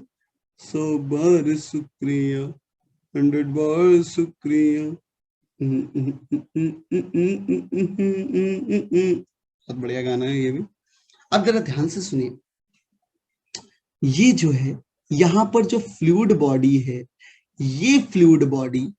100 बार शुक्रिया, 100 बार शुक्रिया। बहुत बढ़िया गाना है ये भी। अब जरा ध्यान से सुनिए, ये जो है यहां पर जो फ्लूइड बॉडी है, ये फ्लूइड बॉडी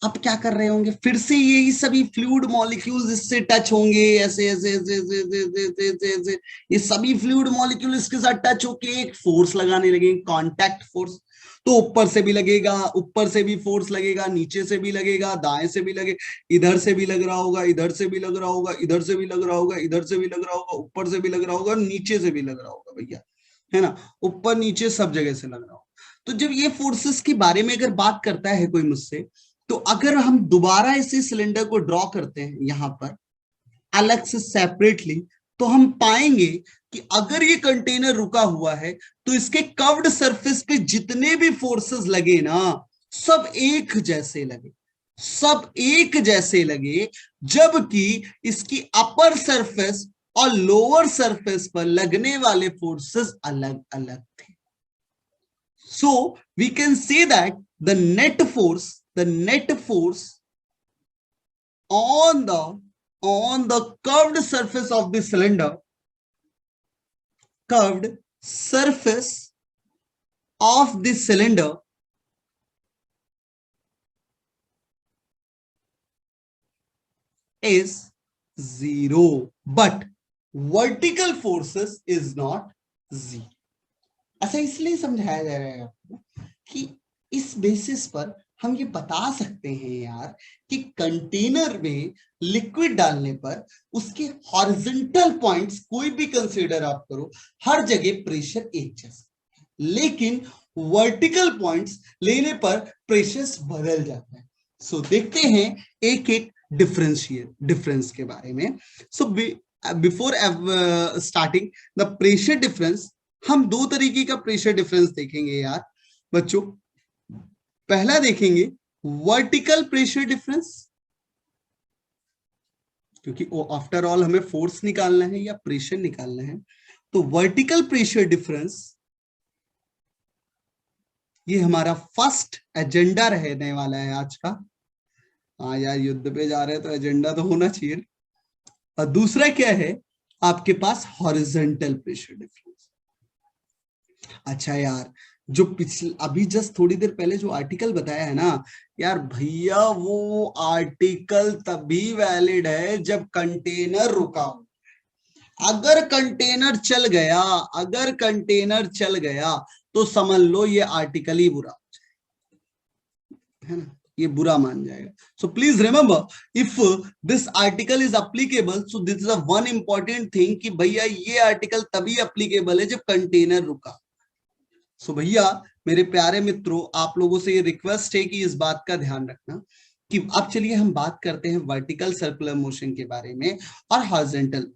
अब क्या कर रहे होंगे, फिर से यही सभी फ्लूइड मॉलिक्यूल्स इससे टच होंगे, ऐसे ऐसे ऐसे ऐसे ऐसे ऐसे ऐसे ऐसे ऐसे, ये सभी फ्लूइड मॉलिक्यूल इसके साथ टच होके एक फोर्स लगाने लगेंगे, कांटेक्ट फोर्स। तो ऊपर से भी लगेगा, ऊपर से भी फोर्स लगेगा, नीचे से भी लगेगा, दाएं से भी लगे, इधर से भी लग रहा होगा, इधर से भी लग रहा होगा, इधर से भी लग रहा होगा, इधर से भी लग रहा होगा, ऊपर से भी लग रहा होगा, नीचे से भी लग रहा होगा भैया, है ना, ऊपर नीचे सब जगह से लग रहा होगा। तो जब ये फोर्सेस के बारे में अगर बात करता है कोई मुझसे, तो अगर हम दोबारा इसी सिलेंडर को ड्रॉ करते हैं यहां पर अलग से सेपरेटली, तो हम पाएंगे कि अगर ये कंटेनर रुका हुआ है तो इसके कर्व्ड सरफेस पे जितने भी फोर्सेस लगे ना, सब एक जैसे लगे, सब एक जैसे लगे, जबकि इसकी अपर सरफेस और लोअर सरफेस पर लगने वाले फोर्सेस अलग अलग थे। So we can say that the net force on the curved surface of the cylinder, curved surface of the cylinder is 0, but vertical forces is not 0. ऐसा इसलिए समझाया जा रहा है आपको कि इस बेसिस पर हम ये बता सकते हैं यार कि कंटेनर में लिक्विड डालने पर उसके हॉरिजॉन्टल पॉइंट्स कोई भी कंसीडर आप करो, हर जगह प्रेशर एक जैसा, लेकिन वर्टिकल पॉइंट्स लेने पर प्रेशर बदल जाता है। सो देखते हैं एक एक डिफरेंस के बारे में। So before starting the pressure difference, हम दो तरीके का प्रेशर डिफरेंस देखेंगे यार बच्चों। पहला देखेंगे वर्टिकल प्रेशर डिफरेंस, क्योंकि आफ्टर ऑल हमें फोर्स निकालना है या प्रेशर निकालना है। तो वर्टिकल प्रेशर डिफरेंस ये हमारा फर्स्ट एजेंडा रहने वाला है आज का। हाँ यार, युद्ध पे जा रहे हैं तो एजेंडा तो होना चाहिए। और दूसरा क्या है आपके पास, हॉरिजॉन्टल प्रेशर डिफरेंस। अच्छा यार, जो पिछले अभी जस्ट थोड़ी देर पहले जो आर्टिकल बताया है ना यार भैया, वो आर्टिकल तभी वैलिड है जब कंटेनर रुका हो। अगर कंटेनर चल गया, अगर कंटेनर चल गया तो समझ लो ये आर्टिकल ही बुरा है ना, ये बुरा मान जाएगा। So please remember, if this article is applicable, so this is a one important thing कि भैया ये आर्टिकल तभी अप्लीकेबल है जब कंटेनर रुका। सो भैया मेरे प्यारे मित्रों, आप लोगों से ये रिक्वेस्ट है कि इस बात का ध्यान रखना कि अब चलिए हम बात करते हैं वर्टिकल सर्कुलर मोशन के बारे में और हॉरिजॉन्टल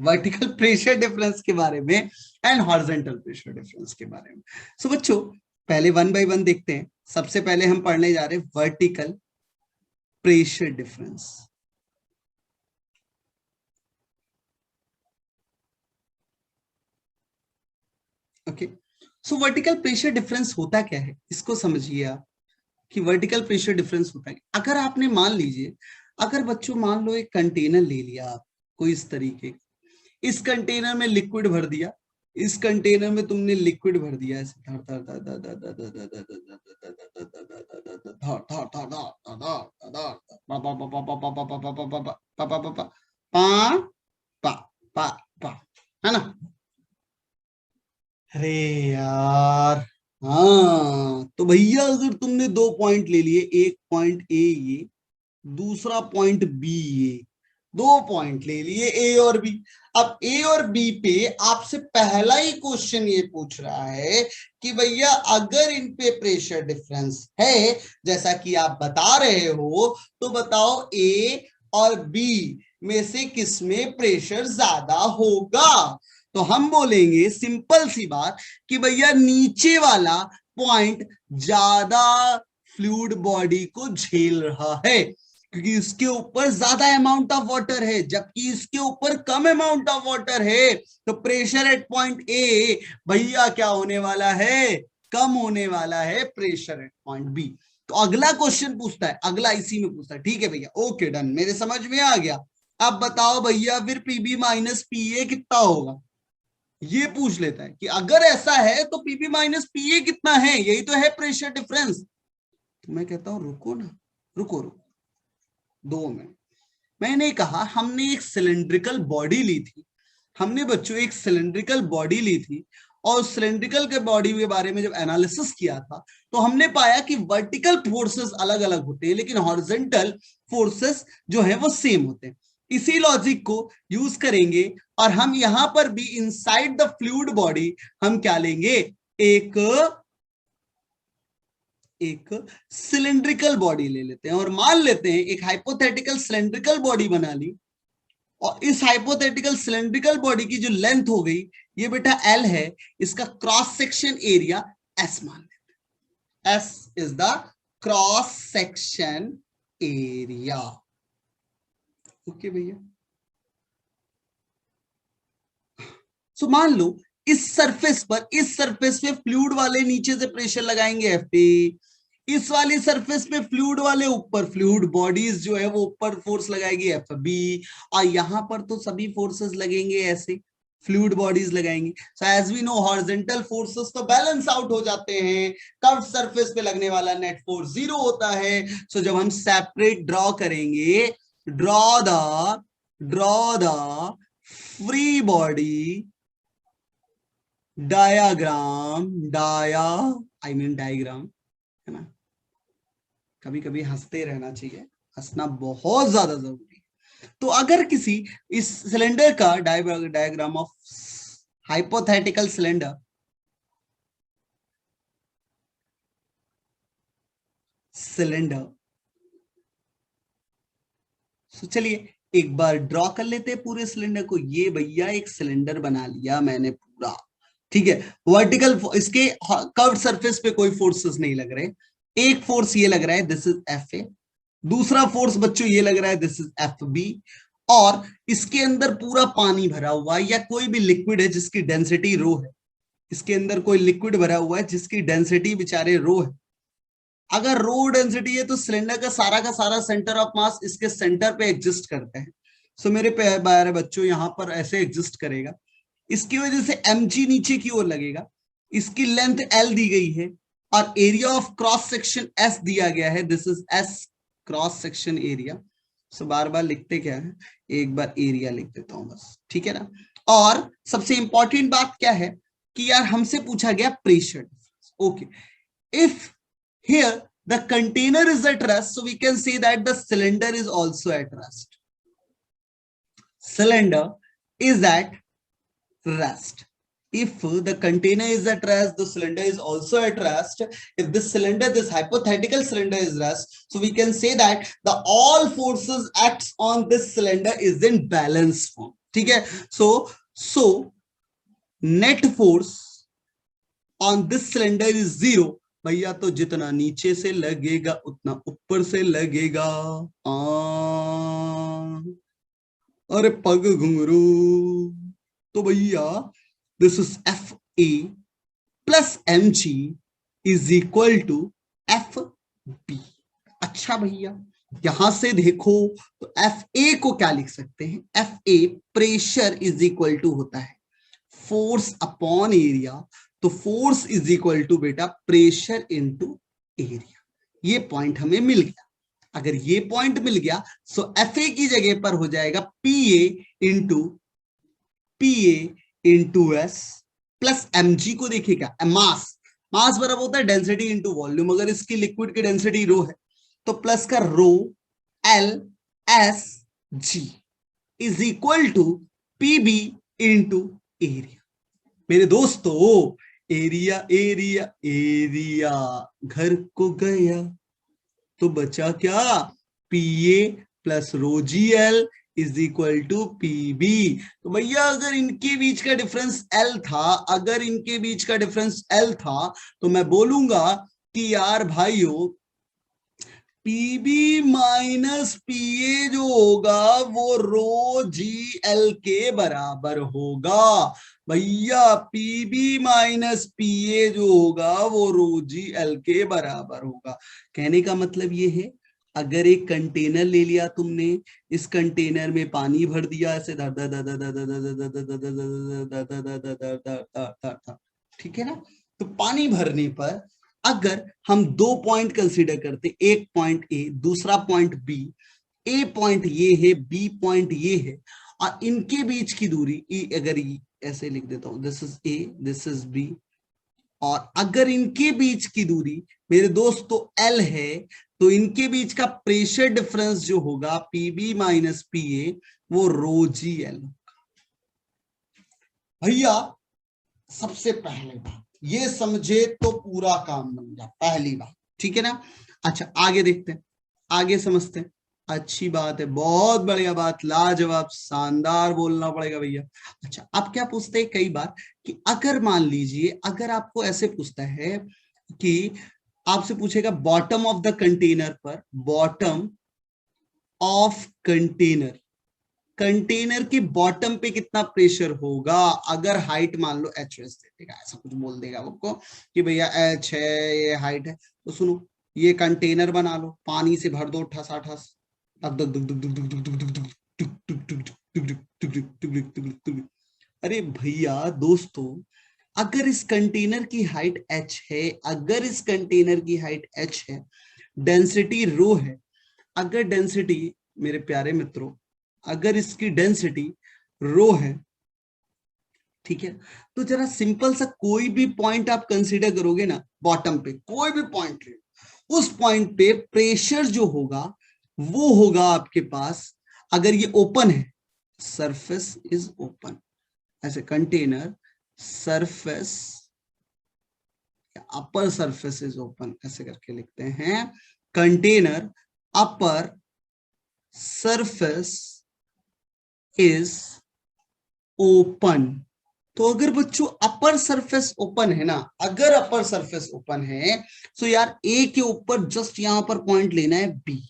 वर्टिकल प्रेशर डिफरेंस के बारे में एंड हॉरिजॉन्टल प्रेशर डिफरेंस के बारे में। सो बच्चों पहले वन बाय वन देखते हैं। सबसे पहले हम पढ़ने जा रहे हैं वर्टिकल प्रेशर डिफरेंस। ओके, सो वर्टिकल प्रेशर डिफरेंस होता क्या है, इसको समझिए आप कि वर्टिकल प्रेशर डिफरेंस होता है। अगर आपने मान लीजिए, अगर बच्चों मान लो एक कंटेनर ले लिया आप कोई इस तरीके, इस कंटेनर में लिक्विड भर दिया, इस कंटेनर में तुमने लिक्विड भर दिया ऐसे है ना। अरे यार, हाँ तो भैया अगर तुमने दो पॉइंट ले लिए, एक पॉइंट ए ये, दूसरा पॉइंट बी ये, दो पॉइंट ले लिए ए और बी। अब ए और बी पे आपसे पहला ही क्वेश्चन ये पूछ रहा है कि भैया अगर इन पे प्रेशर डिफरेंस है जैसा कि आप बता रहे हो, तो बताओ ए और बी में से किसमें प्रेशर ज्यादा होगा। तो हम बोलेंगे सिंपल सी बात कि भैया नीचे वाला पॉइंट ज्यादा फ्लूइड बॉडी को झेल रहा है, क्योंकि इसके ऊपर ज्यादा अमाउंट ऑफ वाटर है, जबकि इसके ऊपर कम अमाउंट ऑफ वाटर है। तो प्रेशर एट पॉइंट ए भैया क्या होने वाला है, कम होने वाला है प्रेशर एट पॉइंट बी। तो अगला क्वेश्चन पूछता है, अगला इसी में पूछता है, ठीक है भैया, ओके डन, मेरे समझ में आ गया। अब बताओ भैया फिर पीबी माइनस पीए कितना होगा। ये पूछ लेता है कि अगर ऐसा है तो पीबी माइनस पीए कितना है, यही तो है प्रेशर डिफरेंस। तो मैं कहता हूं रुको ना, रुको रुको, दो में मैंने कहा हमने एक सिलेंड्रिकल बॉडी ली थी, हमने बच्चों एक सिलेंड्रिकल बॉडी ली थी, और सिलेंड्रिकल के बॉडी के बारे में जब एनालिसिस किया था तो हमने पाया कि वर्टिकल फोर्सेस अलग अलग होते हैं लेकिन हॉरिजॉन्टल फोर्सेस जो है वो सेम होते हैं। इसी लॉजिक को यूज करेंगे और हम यहां पर भी इनसाइड द फ्लूइड बॉडी हम क्या लेंगे, एक सिलेंड्रिकल बॉडी ले लेते हैं और मान लेते हैं एक हाइपोथेटिकल सिलेंड्रिकल बॉडी बना ली, और इस हाइपोथेटिकल सिलेंड्रिकल बॉडी की जो लेंथ हो गई ये बेटा एल है, इसका क्रॉस सेक्शन एरिया एस मान लेते हैं। S is the cross section area. Okay भैया, सो मान लो इस सरफेस पे फ्लूइड वाले नीचे से प्रेशर लगाएंगे एफ पे, इस वाली सरफेस पे फ्लूइड वाले ऊपर, फ्लूइड बॉडीज जो है वो ऊपर फोर्स लगाएगी एफ बी, और यहां पर तो सभी फोर्सेस लगेंगे ऐसे, फ्लूइड बॉडीज लगाएंगे। So as we know horizontal forces तो बैलेंस आउट हो जाते हैं, कर्व सरफेस पे लगने वाला नेट फोर्स जीरो होता है। सो जब हम सेपरेट ड्रॉ करेंगे, draw the free body diagram, diagram है ना, कभी कभी हंसते रहना चाहिए, हंसना बहुत ज्यादा जरूरी है। तो अगर किसी इस सिलेंडर का डायग्राम ऑफ हाइपोथेटिकल सिलेंडर, तो चलिए एक बार ड्रॉ कर लेते हैं पूरे सिलेंडर को। ये भैया एक सिलेंडर बना लिया मैंने पूरा, ठीक है। वर्टिकल इसके कर्व्ड सरफेस पे कोई फोर्सेस नहीं लग रहे, एक फोर्स ये लग रहा है दिस इज एफ ए, दूसरा फोर्स बच्चों ये लग रहा है दिस इज एफ बी, और इसके अंदर पूरा पानी भरा हुआ है या कोई भी लिक्विड है जिसकी डेंसिटी रो है, इसके अंदर कोई लिक्विड भरा हुआ है जिसकी डेंसिटी बेचारे रो है। अगर रो डेंसिटी है तो सिलेंडर का सारा सेंटर ऑफ मास इसके सेंटर पे एग्जिस्ट करते हैं। सो मेरे प्यारे बच्चों यहां पर ऐसे एग्जिस्ट करेगा, इसकी वजह से mg नीचे की ओर लगेगा, इसकी लेंथ l दी गई है और area of cross section s दिया गया है, this is s cross section area. So बार बार लिखते क्या है, एक बार एरिया लिख देता हूं बस, ठीक है ना। और सबसे इंपॉर्टेंट बात क्या है कि यार हमसे पूछा गया pressure. Okay, if here the container is at rest, so we can say that the cylinder is also at rest. Cylinder is at rest. If the container is at rest, the cylinder is also at rest. If this cylinder, this hypothetical cylinder is rest, so we can say that the all forces acts on this cylinder is in balance form. ठीक है, so net force on this cylinder is zero. भैया तो जितना नीचे से लगेगा उतना ऊपर से लगेगा, अरे पग घुंघरू। तो भैया this is F A plus M G is equal to F B. अच्छा भैया यहां से देखो तो एफ ए को क्या लिख सकते हैं, F A pressure is equal to होता है फोर्स अपॉन एरिया, तो फोर्स इज इक्वल टू बेटा प्रेशर इनटू एरिया। ये पॉइंट हमें मिल गया। अगर ये पॉइंट मिल गया सो एफ ए की जगह पर हो जाएगा P A into S plus M G को देखिएगा मास बराबर होता है डेंसिटी इंटू वॉल्यूम। अगर इसकी लिक्विड की डेंसिटी रो है तो प्लस का rho L S G is equal to P B into area. मेरे दोस्तों एरिया एरिया एरिया घर को गया तो बचा क्या, PA plus rho g L is equal to PB. तो भैया अगर इनके बीच का डिफरेंस एल था, तो मैं बोलूंगा कि यार भाइयों पीबी माइनस पीए जो होगा वो रो जी एल के बराबर होगा। भैया पीबी माइनस पीए जो होगा वो रो जी एल के बराबर होगा। कहने का मतलब ये है अगर एक कंटेनर ले लिया तुमने, इस कंटेनर में पानी भर दिया ऐसे धर धर धर धर धर धर धर धर धर धर धर धर धर धर धर, ठीक है ना। तो पानी भरने पर अगर हम 2 पॉइंट कंसीडर करते, एक पॉइंट ए, दूसरा पॉइंट बी, ए पॉइंट ये है, बी पॉइंट ये है, और इनके बीच की दूरी अगर ऐसे लिख देता हूं, this is A, this is B, और अगर इनके बीच की दूरी मेरे दोस्तों एल है, तो इनके बीच का प्रेशर डिफरेंस जो होगा पीबी माइनस पीए, वो रो जी एल। भैया सबसे पहले बात ये समझे तो पूरा काम बन गया, पहली बात, ठीक है ना। अच्छा आगे देखते हैं, आगे समझते हैं। अच्छी बात है, बहुत बढ़िया बात, लाजवाब, शानदार बोलना पड़ेगा भैया। अच्छा अब क्या पूछते हैं कई बार कि अगर मान लीजिए, अगर आपको ऐसे पूछता है कि आपसे पूछेगा बॉटम ऑफ द कंटेनर पर, बॉटम ऑफ कंटेनर, कंटेनर के बॉटम पे कितना प्रेशर होगा, अगर हाइट मान लो एच एस दे देगा, ऐसा कुछ बोल देगा आपको कि भैया एच है, ये हाइट है, तो सुनो ये कंटेनर बना लो, पानी से भर दो ठसा ठस, अरे भैया दोस्तों, अगर इस कंटेनर की हाइट h है, अगर इस कंटेनर की हाइट h है, डेंसिटी रो है, अगर डेंसिटी मेरे प्यारे मित्रों, अगर इसकी डेंसिटी रो है, ठीक है, तो जरा सिंपल सा कोई भी पॉइंट आप कंसीडर करोगे ना, बॉटम पे कोई भी पॉइंट ले, उस पॉइंट पे प्रेशर जो होगा वो होगा आपके पास, अगर ये ओपन है, सरफेस इज ओपन, ऐसे container surface, upper surface is open, ऐसे करके लिखते हैं, container upper surface is open. तो अगर बच्चों अपर सरफेस ओपन है ना, अगर अपर सरफेस ओपन है, तो यार ए के ऊपर जस्ट यहां पर पॉइंट लेना है बी,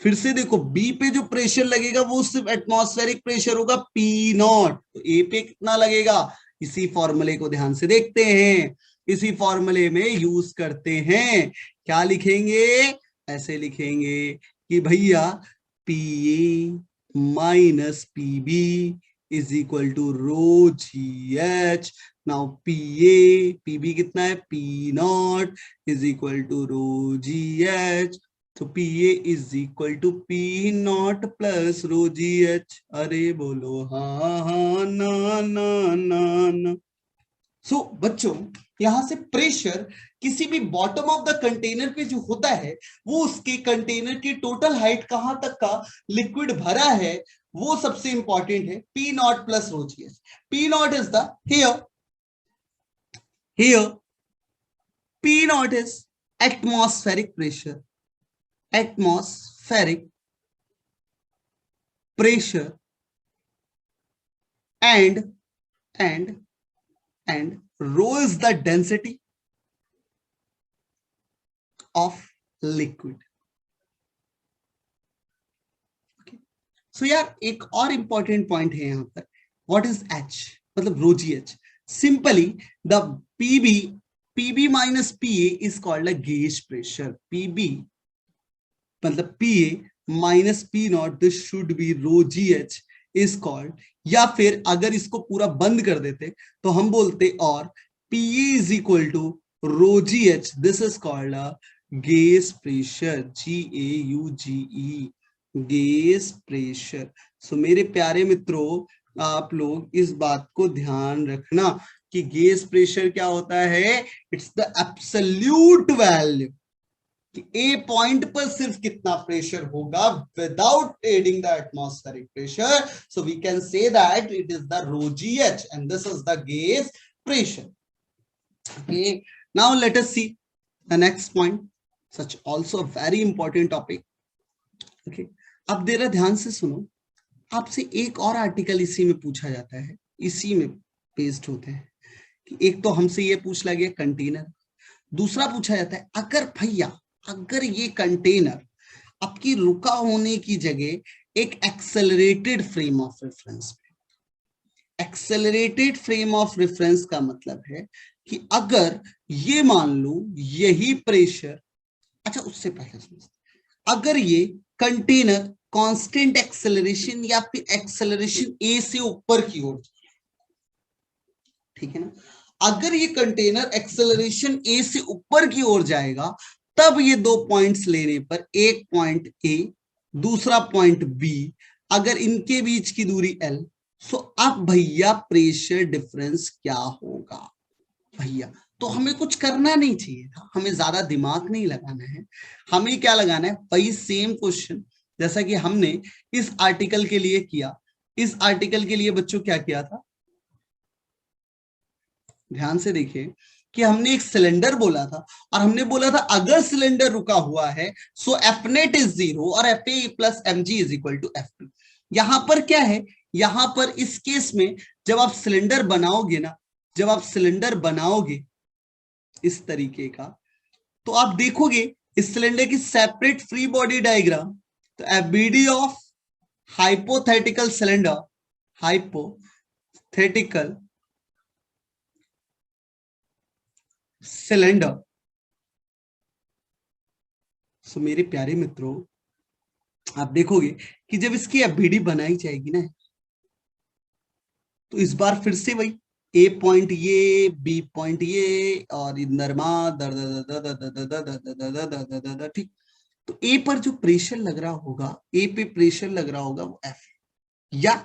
फिर से देखो बी पे जो प्रेशर लगेगा वो सिर्फ एटमॉस्फेरिक प्रेशर होगा पी नॉट, तो ए पे कितना लगेगा, इसी फॉर्मूले को ध्यान से देखते हैं, इसी फॉर्मूले में यूज करते हैं, क्या लिखेंगे, ऐसे लिखेंगे कि भैया P A minus P B is equal to rho ji h. Now P A, P B कितना है, P naught is equal to rho ji h, तो P A is equal to P naught plus rho ji h. अरे बोलो हाँ हाँ ना ना ना ना। सो बच्चों यहां से प्रेशर किसी भी बॉटम ऑफ द कंटेनर पे जो होता है, वो उसके कंटेनर की टोटल हाइट कहां तक का लिक्विड भरा है, वो सबसे इंपॉर्टेंट है, P naught plus rho ji H. P naught is the here P naught is atmospheric pressure, atmospheric pressure and and rho is the density of liquid. Okay. So यार एक और इंपॉर्टेंट पॉइंट है यहां पर, what is h, मतलब rho ji h, simply the PB minus PA is called a gauge pressure, PB मतलब P A minus P naught, this should be rho ji h is called, या फिर अगर इसको पूरा बंद कर देते तो हम बोलते और P A is equal to rho ji h, this is called a gauge pressure, G A U G E, gauge pressure. So मेरे प्यारे मित्रों, आप लोग इस बात को ध्यान रखना कि गेज प्रेशर क्या होता है, इट्स द एब्सोल्यूट वैल्यू कि ए पॉइंट पर सिर्फ कितना प्रेशर होगा without adding the atmospheric pressure, so we can say that it is the rho ji H and this is the gauge pressure. Okay, now let us see the next point, such also a very important topic. Okay, अब जरा ध्यान से सुनो, आपसे एक और article इसी में पूछा जाता है, इसी में पेस्ट होते हैं कि एक तो हमसे ये पूछ लगे कंटेनर, दूसरा पूछा जाता है अगर भैया, अगर ये कंटेनर आपकी रुका होने की जगह एक एक्सेलरेटेड फ्रेम ऑफ रेफरेंस पे, एक्सेलरेटेड फ्रेम ऑफ रेफरेंस का मतलब है कि अगर ये मान लो यही प्रेशर, अच्छा उससे पहले समझते, अगर ये कंटेनर कांस्टेंट एक्सेलरेशन या फिर एक्सेलरेशन ए से ऊपर की ओर, ठीक है ना, अगर ये कंटेनर एक्सेलरेशन ए से ऊपर की ओर जाएगा तब ये दो पॉइंट्स लेने पर, एक पॉइंट ए दूसरा पॉइंट बी, अगर इनके बीच की दूरी एल, सो अब भैया प्रेशर डिफरेंस क्या होगा भैया। तो हमें कुछ करना नहीं चाहिए था, हमें ज्यादा दिमाग नहीं लगाना है, हमें क्या लगाना है, वही सेम क्वेश्चन जैसा कि हमने इस आर्टिकल के लिए किया। इस आर्टिकल के लिए बच्चों क्या किया था, ध्यान से देखिए कि हमने एक सिलेंडर बोला था और हमने बोला था अगर सिलेंडर रुका हुआ है सो एफ नेट इज 0 और F A plus M G is equal to F P. यहां पर क्या है, यहां पर इस केस में जब आप सिलेंडर बनाओगे ना, जब आप सिलेंडर बनाओगे इस तरीके का, तो आप देखोगे इस सिलेंडर की सेपरेट फ्री बॉडी डायग्राम, तो FBD of hypothetical cylinder, hypothetical cylinder. So मेरे प्यारे मित्रों, आप देखोगे कि जब इसकी एफबीडी बनाई जाएगी ना, तो इस बार फिर से वही ए पॉइंट ये, बी पॉइंट ये, और नरमा ठीक। तो ए पर जो प्रेशर लग रहा होगा, ए पे प्रेशर लग रहा होगा वो एफ या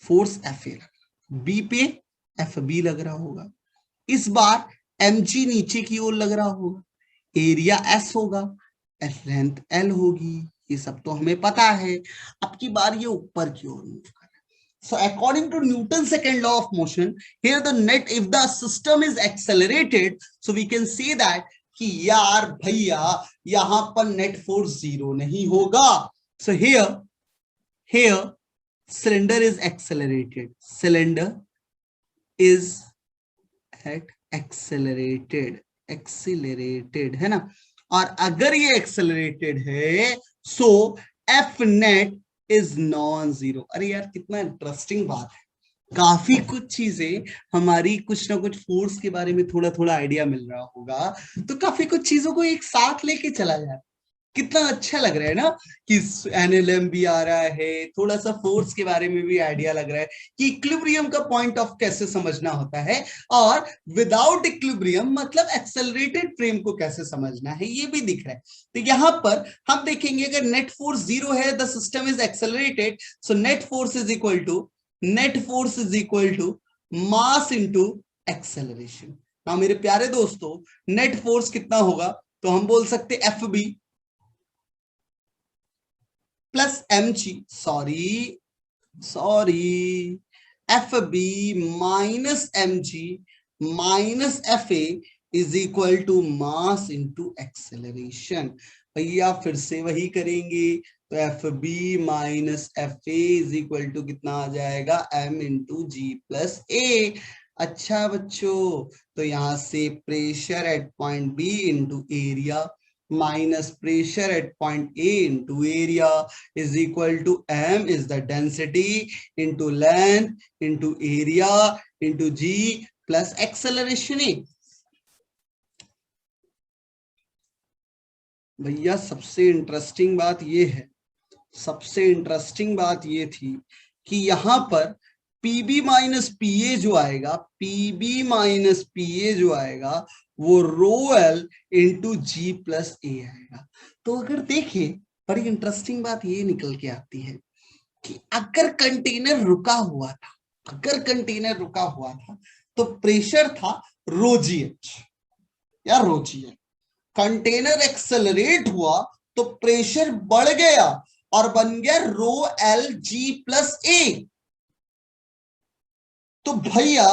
फोर्स एफ ए लग, बी पे एफ बी लग रहा होगा। इस बार एम जी नीचे की ओर लग रहा होगा, एरिया एस होगा, एफ लेंथ एल होगी, ये सब तो हमें पता है। अब की बार ये ऊपर की ओर मूव कर रहा है। So according to Newton's second law of motion, here the net, if the system is accelerated, so we can say that कि यार भैया यहां पर नेट फोर्स जीरो नहीं होगा। So here cylinder is accelerated, cylinder is accelerated है ना, और अगर ये एक्सेलरेटेड है so F net is non zero. अरे यार कितना इंटरेस्टिंग बात है, काफी कुछ चीजें हमारी कुछ ना कुछ फोर्स के बारे में थोड़ा थोड़ा आइडिया मिल रहा होगा, तो काफी कुछ चीजों को एक साथ लेके चला जाए, कितना अच्छा लग रहा है ना कि एनएलएम भी आ रहा है, थोड़ा सा फोर्स के बारे में भी आइडिया लग रहा है कि इक्विलिब्रियम का पॉइंट ऑफ कैसे समझना होता है, और विदाउट इक्विलिब्रियम मतलब एक्सेलरेटेड फ्रेम को कैसे समझना है ये भी दिख रहा है। तो यहां पर हम देखेंगे अगर नेट फोर्स जीरो है, the system is accelerated, so net force is equal to mass into acceleration. ना मेरे प्यारे दोस्तों, नेट फोर्स कितना होगा, तो हम बोल सकते F B plus M G, sorry F B minus M G minus F A is equal to mass into acceleration. भैया फिर से वही करेंगे, तो F B minus F A is equal to कितना आ जाएगा, M into G plus A. अच्छा बच्चों, तो यहां से pressure at point B into area minus pressure at point A into area is equal to m is the density into length into area into g plus acceleration A। भैया सबसे interesting बात ये है, सबसे इंटरेस्टिंग बात ये थी कि यहां पर पीबी माइनस पीए जो आएगा, पीबी माइनस पीए जो आएगा वो रो एल इंटू जी प्लस ए आएगा। तो अगर देखिए बड़ी इंटरेस्टिंग बात ये निकल के आती है कि अगर कंटेनर रुका हुआ था, अगर कंटेनर रुका हुआ था तो प्रेशर था रो जी एच या रो जी एल। कंटेनर एक्सेलरेट हुआ तो प्रेशर बढ़ गया और बन गया रो एल जी प्लस ए। तो भैया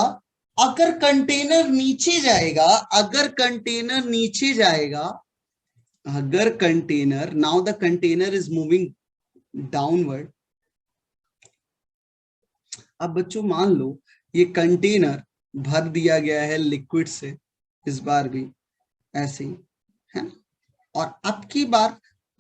अगर कंटेनर नीचे जाएगा, अगर कंटेनर नीचे जाएगा, अगर container, now the container is moving downward. अब बच्चों मान लो ये कंटेनर भर दिया गया है लिक्विड से, इस बार भी ऐसे ही है ना, और अब की बार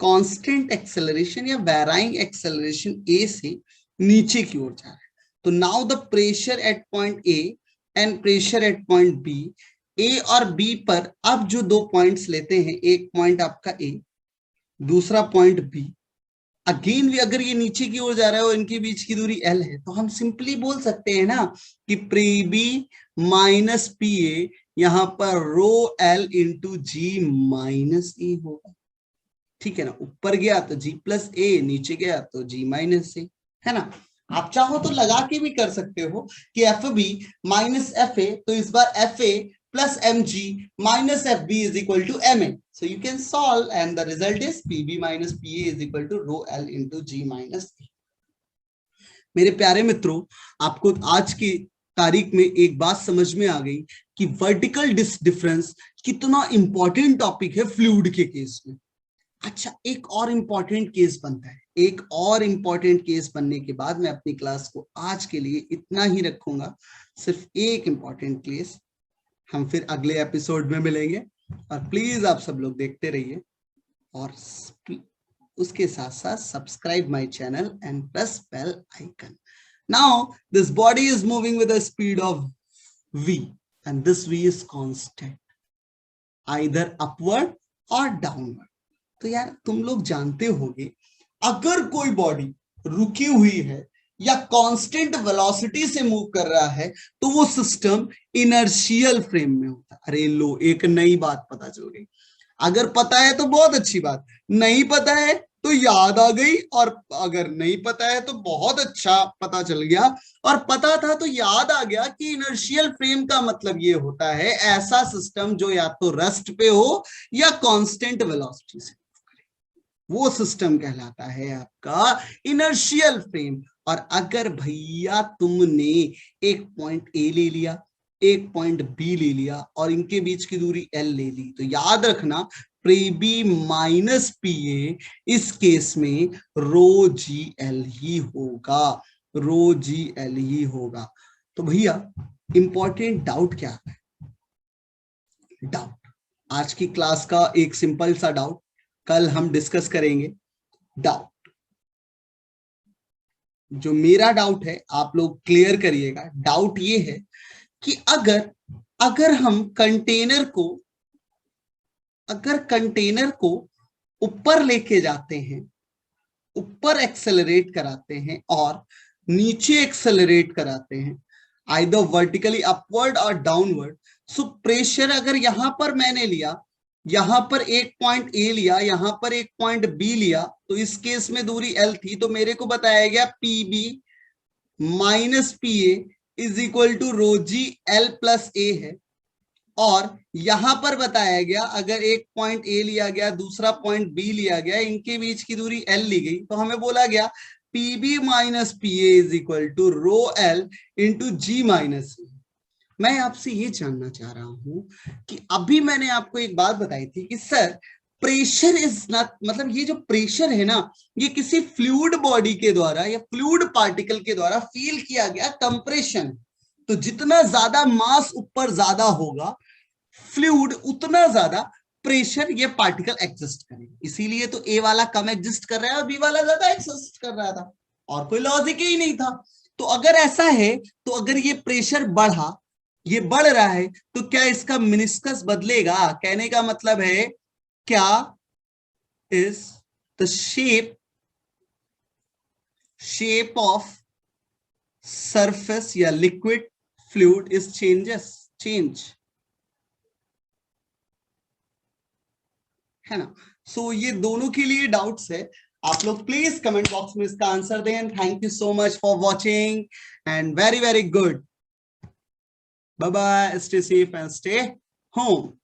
कांस्टेंट एक्सेलरेशन या वेराइंग एक्सेलरेशन ए से नीचे की ओर जा रहा है। तो now the pressure at point A and pressure at point B, A और बी पर अब जो दो पॉइंट्स लेते हैं, एक पॉइंट आपका ए दूसरा पॉइंट बी, अगेन भी अगर ये नीचे की ओर जा रहा है और इनके बीच की दूरी एल है, तो हम सिंपली बोल सकते हैं ना कि P B minus P A, यहां पर rho L into ji minus A होगा, ठीक है ना। ऊपर गया तो जी प्लस ए, नीचे गया तो जी माइनस ए, है ना। आप चाहो तो लगा के भी कर सकते हो कि F B minus F A, तो इस बार F A plus mg minus fb is equal to ma. So you can solve and the result is pb minus pa is equal to rho l into g minus a. मेरे प्यारे मित्रों, आपको आज की तारीख में एक बात समझ में आ गई कि वर्टिकल डिफरेंस कितना इंपॉर्टेंट टॉपिक है फ्लूइड के केस में। अच्छा, एक और इंपॉर्टेंट केस बनता है, एक और इंपॉर्टेंट केस बनने के बाद मैं अपनी क्लास को आज के लिए इतना ही रखूंगा। सिर्फ एक इंपॉर्टेंट केस, हम फिर अगले एपिसोड में मिलेंगे, और प्लीज आप सब लोग देखते रहिए, और उसके साथ साथ subscribe my channel and press bell icon. Now this body is moving with the speed of v and this v is constant, either upward or downward. तो यार तुम लोग जानते होगे, अगर कोई बॉडी रुकी हुई है या कांस्टेंट वेलोसिटी से मूव कर रहा है तो वो सिस्टम इनर्शियल फ्रेम में होता है। अरे लो, एक नई बात पता चल गई। अगर पता है तो बहुत अच्छी बात, नहीं पता है तो याद आ गई, और अगर नहीं पता है तो बहुत अच्छा पता चल गया, और पता था तो याद आ गया कि इनर्शियल फ्रेम का मतलब ये होता है ऐसा सिस्टम जो या तो रेस्ट पे हो या कांस्टेंट वेलोसिटी से, वो सिस्टम कहलाता है आपका इनर्शियल फ्रेम। और अगर भैया तुमने एक पॉइंट ए ले लिया, एक पॉइंट बी ले लिया, और इनके बीच की दूरी एल ले ली, तो याद रखना P B minus P A इस केस में रो जी एल ही होगा, रो जी एल ही होगा। तो भैया इंपॉर्टेंट डाउट क्या है? डाउट, आज की क्लास का एक सिंपल सा डाउट कल हम डिस्कस करेंगे। डाउट, जो मेरा डाउट है आप लोग क्लियर करिएगा। डाउट ये है कि अगर हम कंटेनर को ऊपर लेके जाते हैं, ऊपर एक्सेलरेट कराते हैं और नीचे एक्सेलरेट कराते हैं, आइदर वर्टिकली अपवर्ड और डाउनवर्ड, सो प्रेशर अगर यहां पर मैंने लिया, यहां पर एक पॉइंट ए लिया, यहां पर एक पॉइंट बी लिया, तो इस केस में दूरी एल थी, तो मेरे को बताया गया P B minus P A is equal to rho g L plus A है। और यहां पर बताया गया अगर एक पॉइंट ए लिया गया, दूसरा पॉइंट बी लिया गया, इनके बीच की दूरी एल ली गई, तो हमें बोला गया P B minus P A is equal to rho L into ji minus A. मैं आपसे ये जानना चाह रहा हूं कि अभी मैंने आपको एक बात बताई थी कि सर प्रेशर इज नॉट, मतलब ये जो प्रेशर है ना, ये किसी फ्लूइड बॉडी के द्वारा या फ्लूइड पार्टिकल के द्वारा फील किया गया कंप्रेशन। तो जितना ज्यादा मास ऊपर ज्यादा होगा फ्लूइड, उतना ज्यादा प्रेशर ये पार्टिकल एग्जिस्ट करेगा। इसीलिए तो ए वाला कम एग्जिस्ट कर रहा है और बी वाला ज्यादा एग्जिस्ट कर रहा था, और कोई लॉजिक ही नहीं था। तो अगर ऐसा है, तो अगर ये प्रेशर बढ़ा, ये बढ़ रहा है, तो क्या इसका मिनिस्कस बदलेगा? कहने का मतलब है क्या is the shape of surface या लिक्विड फ्लूइड इज चेंज, है ना। सो ये दोनों के लिए डाउट्स है। आप लोग प्लीज कमेंट बॉक्स में इसका आंसर दें। Thank you so much for watching and very very good. Bye bye. Stay safe and stay home.